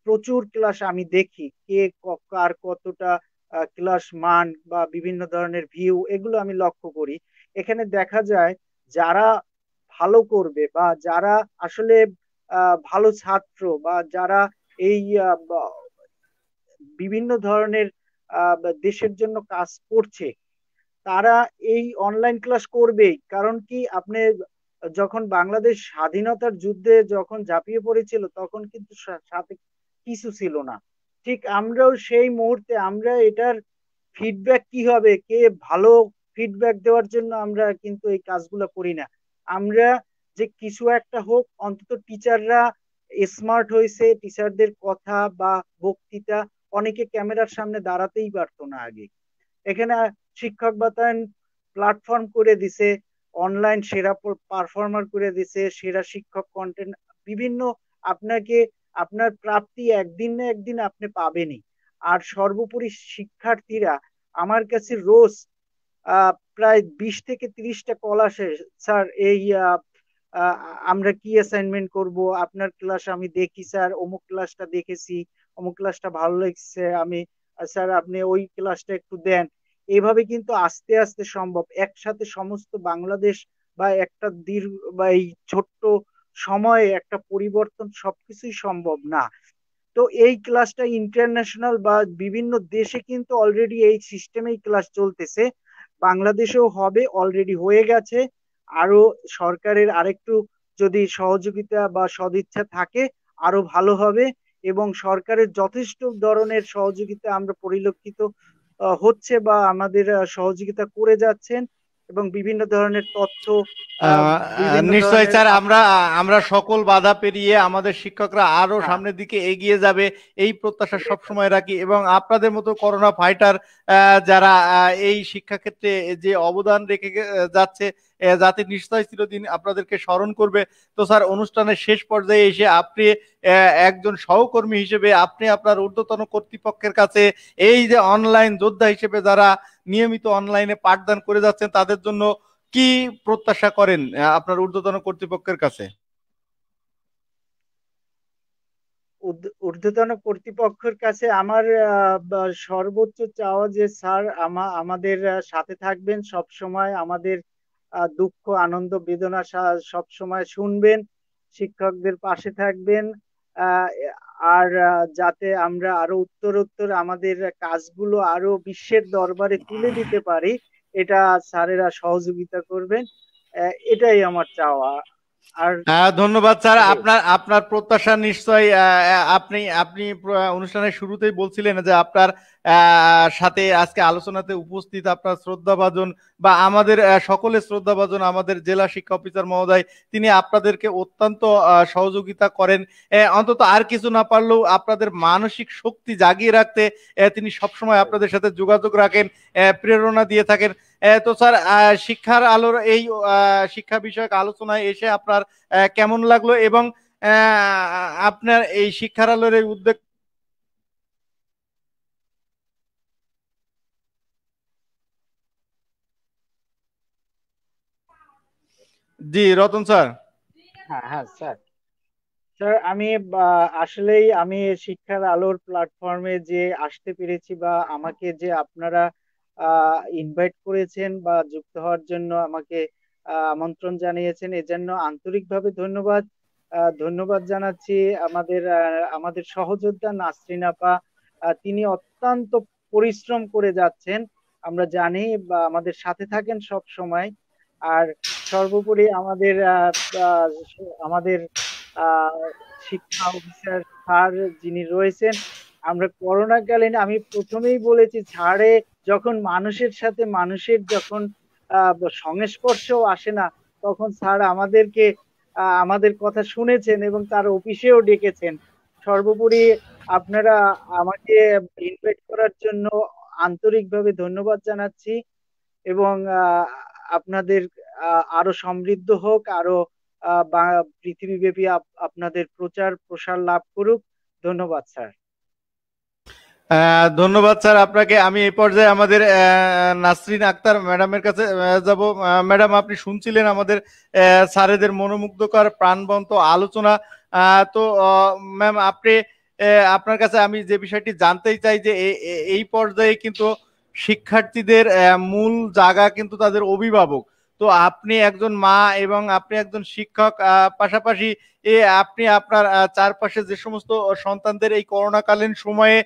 প্রচুর ক্লাস আমি দেখি, কে কার কতটা ক্লাস মান বা বিভিন্ন ধরনের ভিউ এগুলো আমি লক্ষ্য করি। এখানে দেখা যায় যারা ভালো করবে বা যারা আসলে ভালো ছাত্র বা যারা এই বিভিন্ন ধরনের দেশের জন্য কাজ করছে, তারা এই অনলাইন ক্লাস করবেই। কারণ কি, আপনি যখন বাংলাদেশ স্বাধীনতার যুদ্ধে যখন ঝাঁপিয়ে পড়েছিল তখন কিন্তু সাথে কিছু ছিল না। ঠিক আমরাও সেই মুহূর্তে আমরা এটার ফিডব্যাক কি হবে, কে ভালো ফিডব্যাক দেওয়ার জন্য আমরা কিন্তু এই কাজগুলো করি না। আমরা যে কিছু একটা হোক, অন্তত টিচাররা স্মার্ট হয়েছে, টিচারদের কথা বা বক্তৃতা, অনেকে ক্যামেরার সামনে দাঁড়াতেই পারতো না আগে। এখানে শিক্ষক বাতায়ন প্ল্যাটফর্ম করে দিছে, অনলাইন সেরা পারফর্মার করে দিছে, সেরা শিক্ষক কন্টেন্ট বিভিন্ন, আপনাকে আপনার প্রাপ্তি একদিন না একদিন আপনি পাবেনই। আর সর্বোপরি শিক্ষার্থীরা আমার কাছে রোজ প্রায় 20 থেকে 30টা কল আসে, স্যার এই আহ, আমরা কি অ্যাসাইনমেন্ট করব, আপনার ক্লাস আমি দেখি স্যার, অমুক ক্লাসটা দেখেছি, অমুক ক্লাসটা ভালো লাগছে, আমি স্যার আপনি ওই ক্লাসটা একটু দেন। এইভাবে কিন্তু আস্তে আস্তে সম্ভব, একসাথে সমস্ত বাংলাদেশ বা একটা দীর্ঘ বা এই ছোট্ট সময়ে একটা পরিবর্তন সবকিছুই সম্ভব না। তো এই ক্লাসটা ইন্টারন্যাশনাল বা বিভিন্ন দেশে কিন্তু অলরেডি এই সিস্টেমেই ক্লাস চলতেছে, বাংলাদেশেও হবে, অলরেডি হয়ে গেছে। আরো সরকারের আরেকটু যদি সহযোগিতা বা সদিচ্ছা থাকে আরো ভালো হবে, এবং সরকারের যথেষ্ট ধরনের সহযোগিতা আমরা পরিলক্ষিত হচ্ছে বা আমাদের সহযোগিতা করে যাচ্ছেন, এবং বিভিন্ন ধরনের তথ্য বিভিন্ন নিশ্চয় ধরনের স্যার, আমরা আমরা সকল বাধা পেরিয়ে আমাদের শিক্ষকরা আরো হ্যাঁ, সামনের দিকে এগিয়ে যাবে এই প্রত্যাশা সব সময় রাখি, এবং আপনাদের মতো করোনা ফাইটার যারা এই শিক্ষাক্ষেত্রে যে অবদান রেখে যাচ্ছে, জাতি নিশ্চয় চিরদিন আপনাদেরকে স্মরণ করবে। তো স্যার, অনুষ্ঠানের শেষ পর্যায়ে এসে আপনি একজন সহকর্মী হিসেবে আপনি আপনার ঊর্ধ্বতন কর্তৃপক্ষের কাছে এই যে অনলাইন যোদ্ধা হিসেবে যারা নিয়মিত অনলাইনে পাঠদান করে যাচ্ছেন তাদের জন্য কি প্রত্যাশা করেন আপনার ঊর্ধ্বতন কর্তৃপক্ষের কাছে? ঊর্ধ্বতন কর্তৃপক্ষের কাছে আমার সর্বোচ্চ চাওয়া যে স্যার আমাদের সাথে থাকবেন সব সময়, আমাদের দুঃখ আনন্দ বেদনা সব সময় শুনবেন, শিক্ষকদের পাশে থাকবেন। আহ, আর যাতে আমরা আরো উত্তরোত্তর আমাদের কাজগুলো আরো বিশ্বের দরবারে তুলে দিতে পারি, এটা স্যারেরা সহযোগিতা করবেন। এটাই আমার চাওয়া। আর ধন্যবাদ স্যার। এটাই। আপনার আপনার প্রত্যাশা নিশ্চয় আপনি আপনি অনুষ্ঠানের শুরুতেই বলছিলেন যে আপনার সাথে আজকে আলোচনাতে উপস্থিত আপনার শ্রদ্ধাভাজন বা আমাদের সকলের শ্রদ্ধাভাজন আমাদের জেলা শিক্ষা অফিসার মহোদয়, তিনি আপনাদেরকে অত্যন্ত সহযোগিতা করেন। অন্তত আর কিছু না পারলেও আপনাদের মানসিক শক্তি জাগিয়ে রাখতে তিনি সবসময় আপনাদের সাথে যোগাযোগ রাখেন, প্রেরণা দিয়ে থাকেন। তো স্যার, শিক্ষার আলোর এই শিক্ষা বিষয়ক আলোচনায় এসে আপনার কেমন লাগলো, এবং আপনার এই শিক্ষার আলোর এই উদ্যোগ? জি রতন স্যার। হ্যাঁ হ্যাঁ স্যার। স্যার আমি আসলেই আমি শিক্ষার আলোর প্ল্যাটফর্মে যে আসতে পেরেছি বা আমাকে যে আপনারা ইনভাইট করেছেন বা যুক্ত হওয়ার জন্য আমাকে আমন্ত্রণ জানিয়েছেন, এজন্য আন্তরিকভাবে ধন্যবাদ। ধন্যবাদ জানাচ্ছি আমাদের সহযোদ্ধা নাসরিন আপা। তিনি অত্যন্ত পরিশ্রম করে যাচ্ছেন, আমরা জানি, বা আমাদের সাথে থাকেন সব সময়। আর সর্বোপরি আমাদের আহ, শিক্ষা অফিসার স্যার যিনি রয়েছেন, আমরা করোনাকালীন আমি প্রথমেই বলেছি ছাড়ে যখন মানুষের সাথে মানুষের যখন সংস্পর্শেও আসে না, তখন স্যার আমাদেরকে আমাদের কথা শুনেছেন এবং তার অফিসেও ডেকেছেন। সর্বোপরি আপনারা আমাকে ইনভাইট করার জন্য আন্তরিকভাবে ধন্যবাদ জানাচ্ছি, এবং আপনাদের আরো সমৃদ্ধ হোক, আরো পৃথিবীব্যাপী আপনাদের প্রচার প্রসার লাভ করুক। ধন্যবাদ স্যার। ধন্যবাদ স্যার আপনাকে। আমি এই পর্যায়ে আমাদের নাসরিন আক্তার ম্যাডামের কাছে যাব। ম্যাডাম, আপনি শুনছিলেন আমাদের স্যারেদের মনোমুগ্ধকর প্রাণবন্ত আলোচনা। তো ম্যাম, আপনি আপনার কাছে আমি যে বিষয়টি জানতেই চাই যে এই পর্যায়ে কিন্তু শিক্ষার্থীদের মূল জায়গা কিন্তু তাদের অভিভাবক। তো আপনি একজন মা এবং আপনি একজন শিক্ষক, পাশাপাশি আপনি আপনার চারপাশে যে সমস্ত সন্তানদের এই করোনাকালীন সময়ে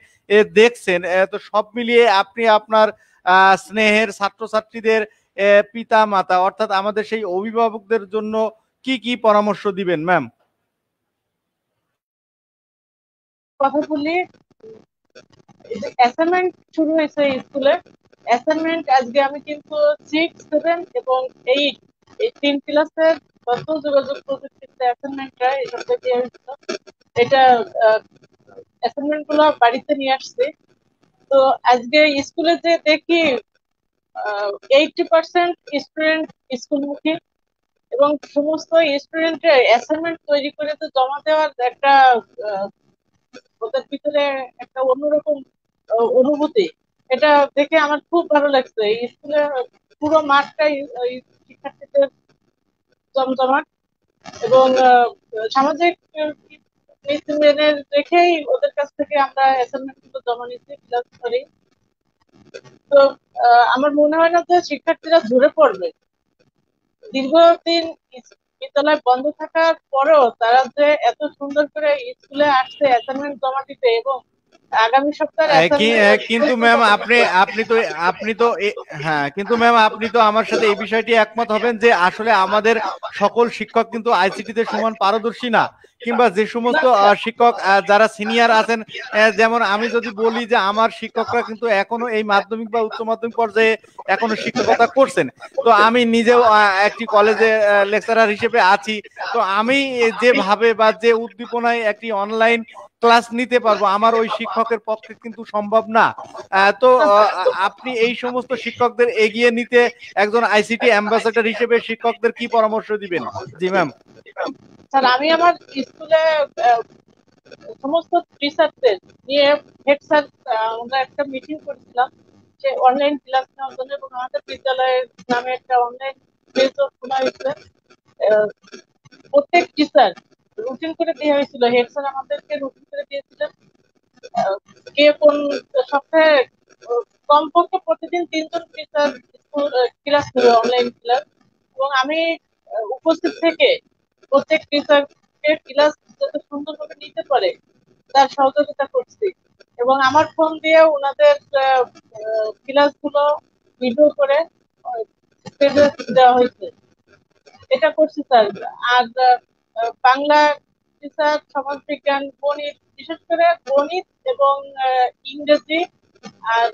দেখছেন, তো সব মিলিয়ে আপনি আপনার স্নেহের ছাত্রছাত্রীদের পিতা মাতা অর্থাৎ আমাদের সেই অভিভাবকদের জন্য কি কি পরামর্শ দিবেন ম্যাম? কথা বলি, অ্যাসাইনমেন্ট শুরু হয়েছে স্কুলে। অ্যাসাইনমেন্ট আজকে আমি কিন্তু 6, 7 এবং 8 এই 3 ক্লাসের তথ্য যোগাযোগ প্রযুক্তিতে অ্যাসাইনমেন্টটা এটা দেওয়া হয়েছিল। এটা অ্যাসাইনমেন্ট গুলো বাড়িতে নিয়ে আসছে। তো আজকে স্কুলে যে দেখি 80% স্টুডেন্ট স্কুলমুখী, এবং সমস্ত স্টুডেন্টের অ্যাসাইনমেন্ট তৈরি করে তো জমা দেওয়ার একটা ওদের ভিতরে একটা অন্যরকম অনুভূতি। এটা দেখে আমার খুব ভালো লাগছে। এই স্কুলে পুরো মাঠটাই ওই শিক্ষার্থীদের জমজমাট, এবং সামাজিক মেনে রেখেই ওদের কাছ থেকে আমরা অ্যাসাইনমেন্ট গুলো জমা নিচ্ছি, ক্লাস করি। তো আমার মনে হয় না যে শিক্ষার্থীরা ঝরে পড়বে। দীর্ঘদিন বিদ্যালয় বন্ধ থাকার পরেও তারা যে এত সুন্দর করে স্কুলে আসছে অ্যাসাইনমেন্ট জমা দিতে, এবং আগামী সপ্তাহে কিন্তু ম্যাম হ্যাঁ, কিন্তু ম্যাম আপনি তো আমার সাথে এই বিষয়টি একমত হবেন যে আসলে আমাদের সকল শিক্ষক কিন্তু আইসিটি তে সমান পারদর্শী না, কিংবা যে সমস্ত শিক্ষক যারা সিনিয়র আছেন, যেমন আমি যদি বলি যে আমার শিক্ষকরা কিন্তু এখনো এই মাধ্যমিক বা উচ্চ মাধ্যমিক পর্যায়ে এখনো শিক্ষকতা করছেন। তো আমি নিজেও একটি কলেজে লেকচারার হিসেবে আছি। তো আমি যেভাবে বা যে উদ্দীপনায় একটি অনলাইন ক্লাস নিতে পারবো, আমার ওই শিক্ষকের পক্ষে কিন্তু সম্ভব না। তো আপনি এই সমস্ত শিক্ষকদের এগিয়ে নিতে একজন আইসিটি অ্যাম্বাসেডর হিসেবে শিক্ষকদের কি পরামর্শ দিবেন? জি ম্যাম। স্যার, আমি আমার স্কুলে সমস্ত টিচারদের নিয়ে হেড স্যার আমরা একটা মিটিং করেছিলাম যে অনলাইন ক্লাস নেওয়ার জন্য, এবং আমাদের বিদ্যালয়ের নামে একটা অনলাইন পেজও খোলা হয়েছে। প্রত্যেক টিচার রুটিন করে দেওয়া হয়েছিল, হেড স্যার আমাদেরকে রুটিন করে দিয়েছিলেন কে কোন সপ্তাহে কমপক্ষে প্রতিদিন 3 জন টিচার ক্লাস নেবে, অনলাইন ক্লাস। এবং আমি উপস্থিত থেকে প্রত্যেক টিচারকে ক্লাস যাতে সুন্দরভাবে নিতে পারে তার সহযোগিতা করছি, এবং আমার ফোন দিয়ে ওনাদের ক্লাস গুলো ভিডিও করে পেজে দেওয়া হয়েছে। এটা করছি স্যার। আর বাংলা টিচার, সমাজবিজ্ঞান, গণিত, বিশেষ করে গণিত এবং ইংরেজি, আর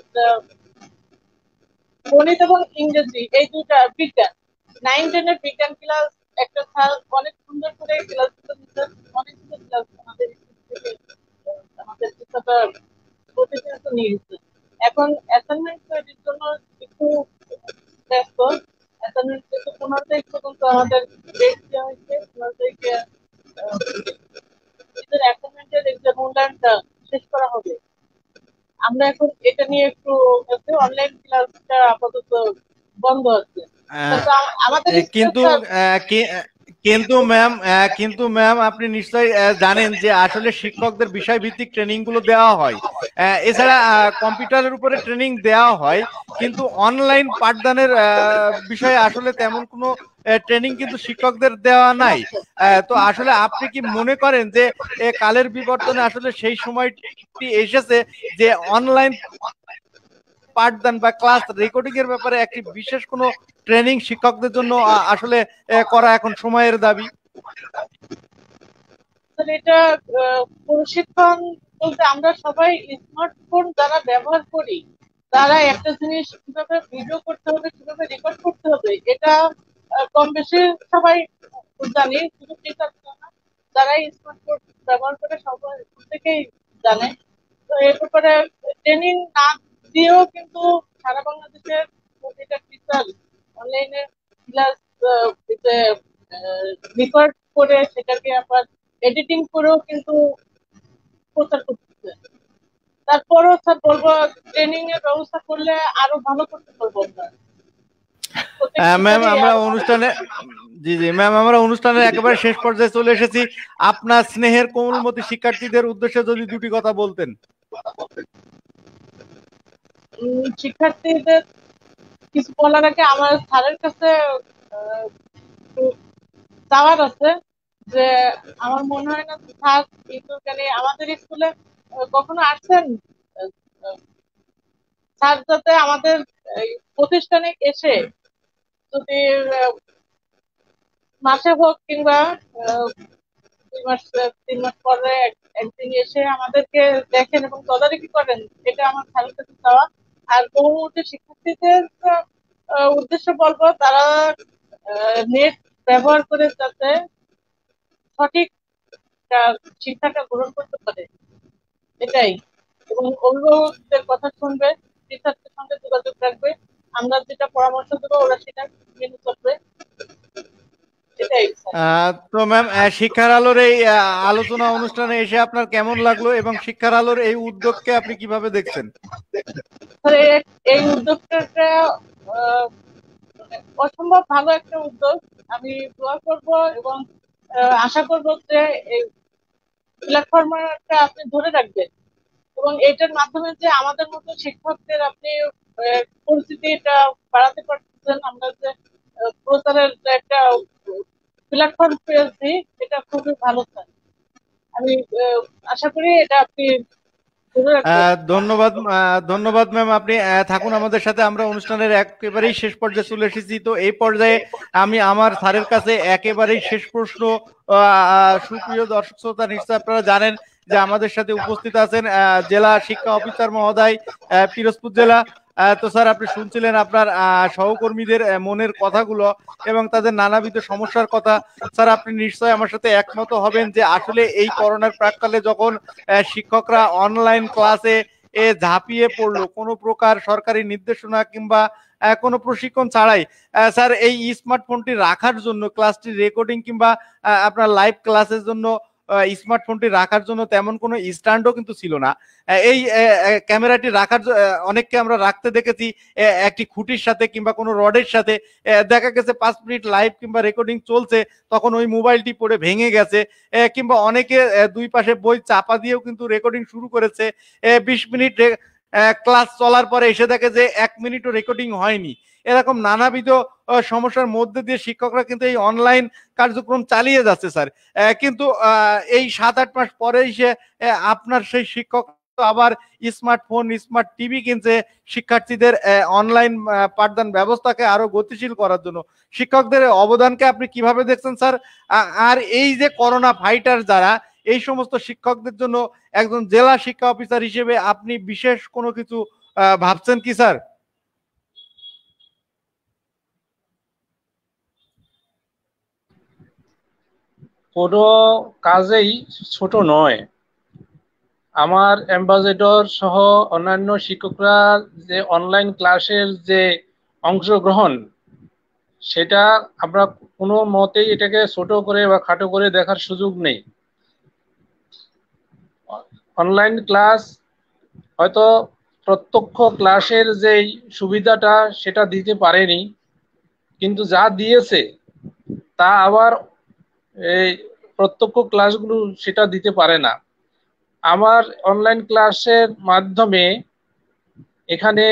গণিত এবং ইংরেজি এই দুইটা বিজ্ঞান 9-10 এর বিজ্ঞান ক্লাস একটা স্যার অনেক সুন্দর করে ক্লাস দিতেন। অনেকগুলো ক্লাস আমাদের টিচাররা প্রতিনিয়ত নিয়েছে। এখন অ্যাসাইনমেন্ট তৈরির জন্য একটু ব্যস্ত। অ্যাসাইনমেন্ট 15 তারিখ পর্যন্ত আমাদের ডেট দেওয়া হয়েছে। 15 তারিখে অ্যাসাইনমেন্টের এক্সাম মূল্যায়নটা শেষ করা হবে। আমরা এখন এটা নিয়ে একটু অনলাইন ক্লাসটা আপাতত বন্ধ আছে। আমাদের কিন্তু কিন্তু ম্যাম আপনি নিশ্চয়ই জানেন যে আসলে শিক্ষকদের বিষয় ভিত্তিক ট্রেনিং গুলো দেওয়া হয়, এছাড়া কম্পিউটারের উপরে ট্রেনিং দেওয়া হয়, কিন্তু অনলাইন পাঠদানের বিষয়ে আসলে তেমন কোনো ট্রেনিং কিন্তু শিক্ষকদের দেওয়া নাই। তো আসলে আপনি কি মনে করেন যে কালের বিবর্তনে আসলে সেই সময়টি এসেছে যে অনলাইন পাঠদান বা ক্লাস রেকর্ডিং এর ব্যাপারে একটি বিশেষ কোনো ট্রেনিং শিক্ষকদের জন্য আসলে করা এখন সময়ের দাবি? এটা প্রশিক্ষণ বলতে আমরা সবাই স্মার্টফোন যারা ব্যবহার করি তারা একটা জিনিস কিভাবে ভিডিও করতে হবে, কিভাবে রেকর্ড করতে হবে, এটা কম বেশি সবাই জানি। শুধু টিচার না, যারা স্মার্টফোন ব্যবহার করে সবাই প্রত্যেকেই জানে। তো এর ব্যাপারে ট্রেনিং না দিয়েও কিন্তু সারা বাংলাদেশের প্রতিটা টিচার অনলাইনে ক্লাস রেকর্ড করে সেটাকে আবার এডিটিং করেও কিন্তু প্রচার করতেছে। তারপরও স্যার বলবো ট্রেনিং এর ব্যবস্থা করলে আরো ভালো করতে পারবো আমরা। ম্যাম আমরা অনুষ্ঠানের একেবারে শেষ পর্যায়ে চলে এসেছি। আপনার স্নেহের কোমলমতি শিক্ষার্থীদের উদ্দেশ্যে যদি দুটি কথা বলতেন। শিক্ষার্থীদের কিছু বলার আগে আমার স্যারের কাছে চাওয়ার আছে যে আমার মনে হয় না স্যার আমাদের স্কুলে কখনো আসছেন। স্যার যাতে আমাদের প্রতিষ্ঠানে এসে যদি মাসে হোক কিংবা 2 মাস 3 মাস পরে একদিন এসে আমাদেরকে দেখেন এবং তদারকি করেন, এটা আমার স্যারের কাছে চাওয়া। আর বহুমুখী শিক্ষার্থীদের উদ্দেশ্য বলবো তারা নেট ব্যবহার করে যাতে সঠিক শিক্ষাটা গ্রহণ করতে পারে, এটাই। এবং অভিভাবকদের কথা শুনবে, টিচারদের সঙ্গে যোগাযোগ রাখবে, আমরা যেটা পরামর্শ দেবো ওরা সেটা মেনে চলবে, এটাই। তো ম্যাম, শিক্ষার আলোর এই আলোচনা অনুষ্ঠানে এসে আপনার কেমন লাগলো এবং শিক্ষার আলোর এই উদ্যোগকে আপনি কিভাবে দেখছেন? এই উদ্যোগটা অসম্ভব ভালো একটা উদ্যোগ। আমি দোয়া করব এবং আশা করব যে প্ল্যাটফর্মটা আপনি ধরে রাখবেন এবং এটার মাধ্যমে যে আমাদের মতো শিক্ষকদের আপনি পরিচিতিটা বাড়াতে পারতেছেন, আমরা যে প্রচারের যে একটা প্ল্যাটফর্ম পেয়েছি, এটা খুবই ভালো স্যার। আমি আশা করি এটা আপনি ধরে রাখবেন। ধন্যবাদ ধন্যবাদ ম্যাম, আপনি থাকুন আমাদের সাথে। আমরা অনুষ্ঠানের একেবারেই শেষ পর্যায়ে চলে এসেছি। তো এই পর্যায়ে আমি আমার স্যারের কাছে একেবারেই শেষ প্রশ্ন। সুপ্রিয় দর্শক শ্রোতা, নিশ্চয় আপনারা জানেন যে আমাদের সাথে উপস্থিত আছেন জেলা শিক্ষা অফিসার মহোদয়, পিরোজপুর জেলা। তো স্যার, আপনি শুনছিলেন আপনার সহকর্মীদের মনের কথাগুলো এবং তাদের নানাবিধ সমস্যার কথা। স্যার, আপনি নিশ্চয় আমার সাথে একমত হবেন যে আসলে এই করোনার প্রাককালে যখন শিক্ষকরা অনলাইন ক্লাসে ঝাঁপিয়ে পড়লো কোনো প্রকার সরকারি নির্দেশনা কিংবা কোনো প্রশিক্ষণ ছাড়াই, স্যার এই স্মার্টফোনটি রাখার জন্য, ক্লাসটি রেকর্ডিং কিংবা আপনার লাইভ ক্লাসের জন্য স্মার্টফোনটি রাখার জন্য তেমন কোনো স্ট্যান্ডও কিন্তু ছিল না। এই ক্যামেরাটি রাখার অনেককে আমরা রাখতে দেখেছি একটি খুঁটির সাথে কিংবা কোনো রডের সাথে। দেখা গেছে 5 মিনিট লাইভ কিংবা রেকর্ডিং চলছে, তখন ওই মোবাইলটি পড়ে ভেঙে গেছে। কিংবা অনেকে দুই পাশে বই চাপা দিয়েও কিন্তু রেকর্ডিং শুরু করেছে। 20 মিনিট ক্লাস চলার পরে এসে দেখে যে 1 মিনিটও রেকর্ডিং হয়নি। এরকম নানাবিধ সমস্যার মধ্যে দিয়ে শিক্ষকরা কিন্তু এই অনলাইন কার্যক্রম চালিয়ে যাচ্ছে স্যার। কিন্তু এই 7-8 মাস পরে এসে আপনার সেই শিক্ষক আবার স্মার্টফোন, স্মার্ট টিভি কিনছে শিক্ষার্থীদের অনলাইন পাঠদান ব্যবস্থাকে আরো গতিশীল করার জন্য। শিক্ষকদের অবদানকে আপনি কিভাবে দেখছেন স্যার? আর এই যে করোনা ফাইটার যারা, এই সমস্ত শিক্ষকদের জন্য একজন জেলা শিক্ষা অফিসার হিসেবে আপনি বিশেষ কোনো কিছু ভাবছেন কি স্যার? কোনো কাজেই ছোট নয়। আমার অ্যাম্বাসেডর সহ অন্যান্য শিক্ষকরা যে অনলাইন ক্লাসের যে অংশগ্রহণ, সেটা আমরা কোনো মতেই এটাকে ছোট করে বা খাটো করে দেখার সুযোগ নেই। অনলাইন ক্লাস হয়তো প্রত্যক্ষ ক্লাসের যে সুবিধাটা সেটা দিতে পারেনি, কিন্তু যা দিয়েছে তা আবার এই প্রত্যক্ষ ক্লাসগুলো সেটা দিতে পারে না। আমার অনলাইন ক্লাসের মাধ্যমে এখানে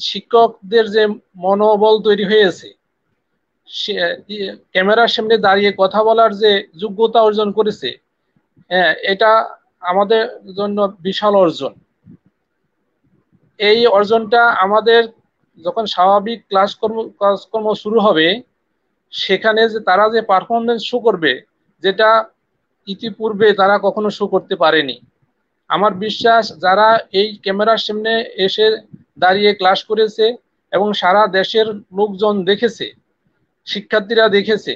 শিক্ষকদের যে মনোবল তৈরি হয়েছে, ক্যামেরার সামনে দাঁড়িয়ে কথা বলার যে যোগ্যতা অর্জন করেছে, এটা আমাদের জন্য বিশাল অর্জন। এই অর্জনটা আমাদের যখন স্বাভাবিক কাজকর্ম শুরু হবে, সেখানে যে তারা যে পারফরমেন্স শো করবে, যেটা ইতিপূর্বে তারা কখনো শো করতে পারেনি। আমার বিশ্বাস যারা এই ক্যামেরার সামনে এসে দাঁড়িয়ে ক্লাস করেছে এবং সারা দেশের লোকজন দেখেছে, শিক্ষার্থীরা দেখেছে,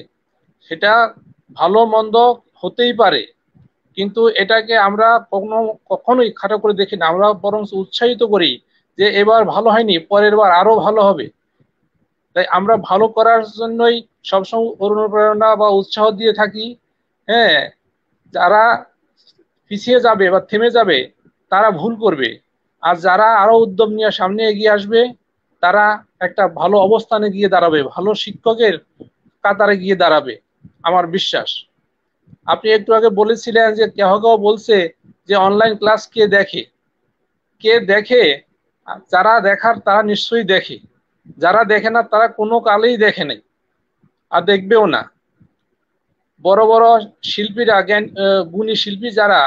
সেটা ভালো মন্দ হতেই পারে, কিন্তু এটাকে আমরা কখনোই খাটো করে দেখি না। আমরা বরং উৎসাহিত করি যে এবার ভালো হয়নি, পরের বার আরো ভালো হবে। তাই আমরা ভালো করার জন্যই সবসময় অনুপ্রেরণা বা উৎসাহ দিয়ে থাকি। যারা পিছিয়ে যাবে বা থেমে যাবে তারা ভুল করবে, আর যারা আরো উদ্যম নিয়ে সামনে এগিয়ে আসবে তারা একটা ভালো অবস্থানে গিয়ে দাঁড়াবে, ভালো শিক্ষকের কাতারে গিয়ে দাঁড়াবে, আমার বিশ্বাস। আপনি একটু আগে বলেছিলেন যে কেউ কেউ বলছে যে অনলাইন ক্লাস কে দেখে। কে দেখে? যারা দেখার তারা নিশ্চয়ই দেখে, যারা দেখে না তারা কোনো কালেই দেখে নাই আর দেখবেও না। বড় বড় শিল্পীরা, গুণী শিল্পী যারা,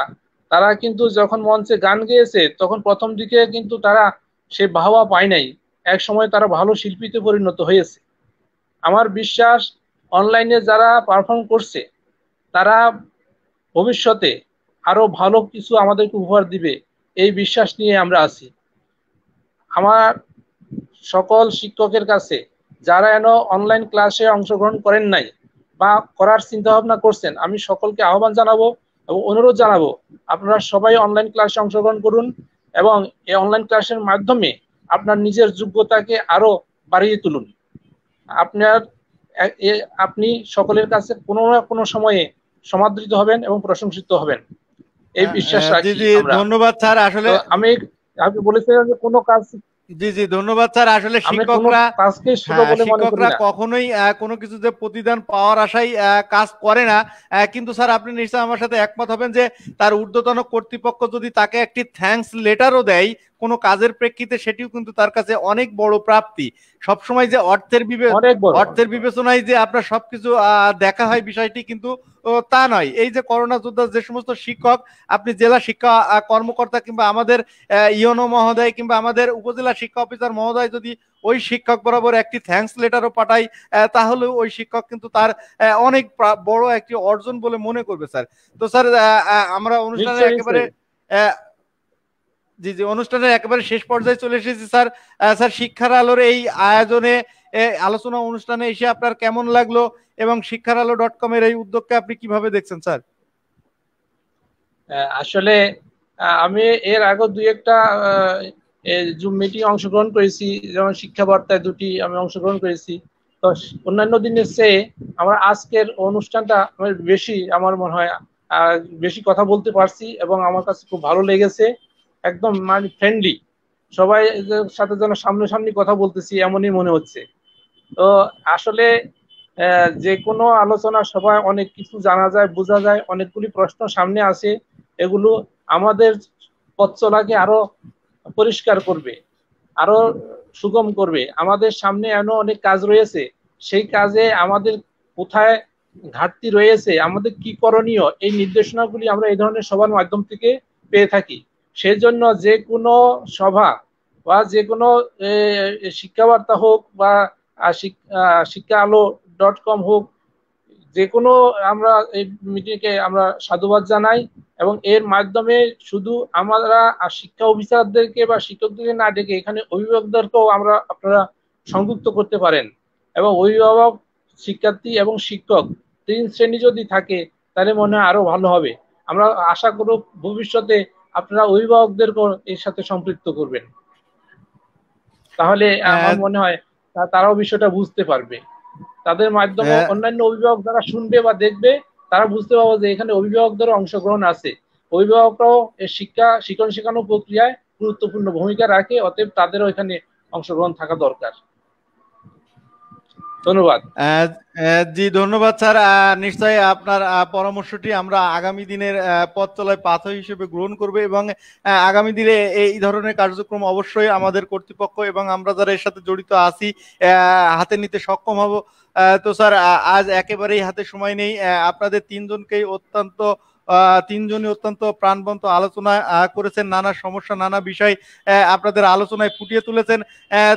তারা কিন্তু যখন মঞ্চে গান গেয়েছে তখন প্রথম দিকে কিন্তু তারা সে বাহবা পায় নাই, এক সময় তারা ভালো শিল্পীতে পরিণত হয়েছে। আমার বিশ্বাস অনলাইনে যারা পারফর্ম করছে তারা ভবিষ্যতে আরো ভালো কিছু আমাদেরকে উপহার দিবে, এই বিশ্বাস নিয়ে আমরা আছি। আমার সকল শিক্ষকের কাছে যারা অনলাইন ক্লাসে অংশগ্রহণ করেন নাই বা করার চিন্তা ভাবনা করছেন, আমি সকলকে আহ্বান জানাবো এবং অনুরোধ জানাবো আপনারা সবাই অনলাইন ক্লাসে অংশগ্রহণ করুন এবং এই অনলাইন ক্লাসের মাধ্যমে আপনার নিজের যোগ্যতাকে আরো বাড়িয়ে তুলুন। আপনি সকলের কাছে কোনো না কোনো সময়ে সমাদৃত হবেন এবং প্রশংসিত হবেন, এই বিশ্বাস রাখি আমরা। ধন্যবাদ স্যার। আসলে আপনি বলেছিলেন যে কোনো কাজ জি জি, ধন্যবাদ স্যার। আসলে আমি কোনো শিক্ষকরা, কাজকে ছোট হ্যাঁ, বলে মনে করি শিক্ষকরা না। কখনোই কোনো কিছুতে প্রতিদান পাওয়ার আশায় কাজ করে না। কিন্তু স্যার আপনি নিশ্চয়ই আমার সাথে একমত হবেন যে তার ঊর্ধ্বতন কর্তৃপক্ষ যদি তাকে একটি থ্যাঙ্কস লেটারও দেয় কোনো কাজের প্রেক্ষিতে, সেটিও কিন্তু তার কাছে অনেক বড় প্রাপ্তি। সবসময় যে অনেক বড়। অর্থের বিবেচনায় যে আপনার সবকিছু দেখা হয়, বিষয়টি কিন্তু তা নয়। এই যে করোনা যোদ্ধা যে সমস্ত শিক্ষক, আপনি জেলা শিক্ষা কর্মকর্তা কিংবা আমাদের ইওনো মহোদয় কিংবা আমাদের উপজেলা শিক্ষা অফিসার মহোদয় যদি ওই শিক্ষক বরাবর একটি থ্যাঙ্কস লেটারও পাঠাই, তাহলে ওই শিক্ষক কিন্তু তার অনেক বড় একটি অর্জন বলে মনে করবে স্যার। তো স্যার আমরা অনুষ্ঠানের নিশ্চয়ই একেবারে নিশ্চয়ই। জি জি, অনুষ্ঠানের একেবারে শেষ পর্যায়ে চলে এসেছি স্যার। স্যার, শিক্ষার আলোর এই আয়োজনে, আলোচনা অনুষ্ঠানে এসে আপনার কেমন লাগলো এবং শিক্ষার আলো .com এর এই উদ্যোগকে আপনি কিভাবে দেখছেন স্যার? আসলে আমি এর আগে দুই একটা জুম মিটিং অংশগ্রহণ করেছি, যেমন শিক্ষা বার্তায় দুটি আমি অংশগ্রহণ করেছি। তো অন্যান্য দিনের চেয়ে আমার আজকের অনুষ্ঠানটা বেশি, আমার মনে হয় বেশি কথা বলতে পারছি এবং আমার কাছে খুব ভালো লেগেছে। একদম মানে ফ্রেন্ডলি, সবাই সাথে যেন সামনাসামনি কথা বলতেছি এমনই মনে হচ্ছে। তো আসলে যে কোনো আলোচনা সবাই অনেক কিছু জানা যায়, বোঝা যায়, অনেকগুলি প্রশ্ন সামনে আসে। এগুলো আমাদের পথ চলাকে আরো পরিষ্কার করবে, আরো সুগম করবে। আমাদের সামনে এমন অনেক কাজ রয়েছে, সেই কাজে আমাদের কোথায় ঘাটতি রয়েছে, আমাদের কি করণীয়, এই নির্দেশনাগুলি আমরা এই ধরনের সভার মাধ্যম থেকে পেয়ে থাকি। সেই জন্য যে কোনো সভা বা যে কোনো শিক্ষাবার্তা হোক বা শিক্ষা আলো .com হোক, যে কোনো, আমরা এই মিটিংকে আমরা সাধুবাদ জানাই। এবং এর মাধ্যমে শুধু আমরা শিক্ষা অফিসারদেরকে বা শিক্ষকদেরকে না ডেকে এখানে অভিভাবকদেরকেও আপনারা সংযুক্ত করতে পারেন। এবং অভিভাবক, শিক্ষার্থী এবং শিক্ষক 3 শ্রেণী যদি থাকে তাহলে মনে হয় আরো ভালো হবে। আমরা আশা করব ভবিষ্যতে আপনারা অভিভাবকদেরকেও এর সাথে সম্পৃক্ত করবেন, তাহলে আমার মনে হয় তারাও বিষয়টা বুঝতে পারবে। তাদের মাধ্যমে অন্যান্য অভিভাবক যারা শুনবে বা দেখবে, তারা বুঝতে পারবে যে এখানে অভিভাবকদেরও অংশগ্রহণ আছে। অভিভাবকরাও শিক্ষণ শেখানো প্রক্রিয়ায় গুরুত্বপূর্ণ ভূমিকা রাখে, অতএব তাদেরও এখানে অংশগ্রহণ থাকা দরকার। ধন্যবাদ। জি, ধন্যবাদ স্যার। নিশ্চয়ই আপনার পরামর্শটি আমরা আগামী দিনের পথ চলায় পাথর হিসেবে গ্রহণ করবে এবং আগামী দিনে এই ধরনের কার্যক্রম অবশ্যই আমাদের কর্তৃপক্ষ এবং আমরা যারা এর সাথে জড়িত আছি হাতে নিতে সক্ষম হব। তো স্যার, আজ একেবারেই হাতে সময় নেই। আপনাদের তিনজনই অত্যন্ত প্রাণবন্ত আলোচনা করেছেন, নানা সমস্যা, নানা বিষয় আপনাদের আলোচনায় ফুটিয়ে তুলেছেন।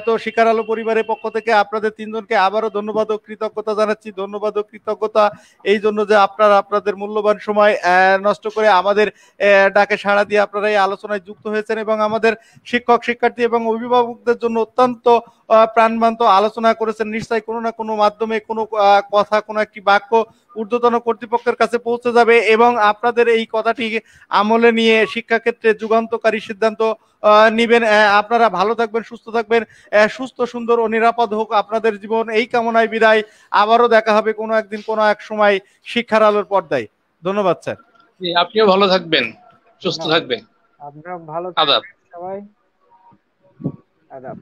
তো শিক্ষার আলো পরিবারের পক্ষ থেকে আপনাদের তিনজনকে আবারও ধন্যবাদ ও কৃতজ্ঞতা জানাচ্ছি। ধন্যবাদ ও কৃতজ্ঞতা এই জন্য যে আপনারা আপনাদের মূল্যবান সময় নষ্ট করে আমাদের ডাকে সাড়া দিয়ে আপনারা এই আলোচনায় যুক্ত হয়েছেন এবং আমাদের শিক্ষক, শিক্ষার্থী এবং অভিভাবকদের জন্য অত্যন্ত প্রাণবন্ত আলোচনা করেছেন। নিশ্চয়ই কোনো না কোনো মাধ্যমে কোনো কথা, কোনো একটি বাক্য ঊর্ধ্বতন কর্তৃপক্ষের কাছে পৌঁছে যাবে এবং আপনাদের এই কথাটি আমলে নিয়ে শিক্ষাক্ষেত্রে যুগান্তকারী সিদ্ধান্ত নিবেন। আপনারা ভালো থাকবেন, সুস্থ থাকবেন, সুস্থ, সুন্দর ও নিরাপদ হোক আপনাদের জীবন, এই কামনায় বিদায়। আবারও দেখা হবে কোনো একদিন, কোনো এক সময় শিক্ষার আলোর পর্দায়। ধন্যবাদ স্যার। আপনিও ভালো থাকবেন, সুস্থ থাকবেন। আপনারা ভালো আদাব। থাকবেন সবাই। আদাব।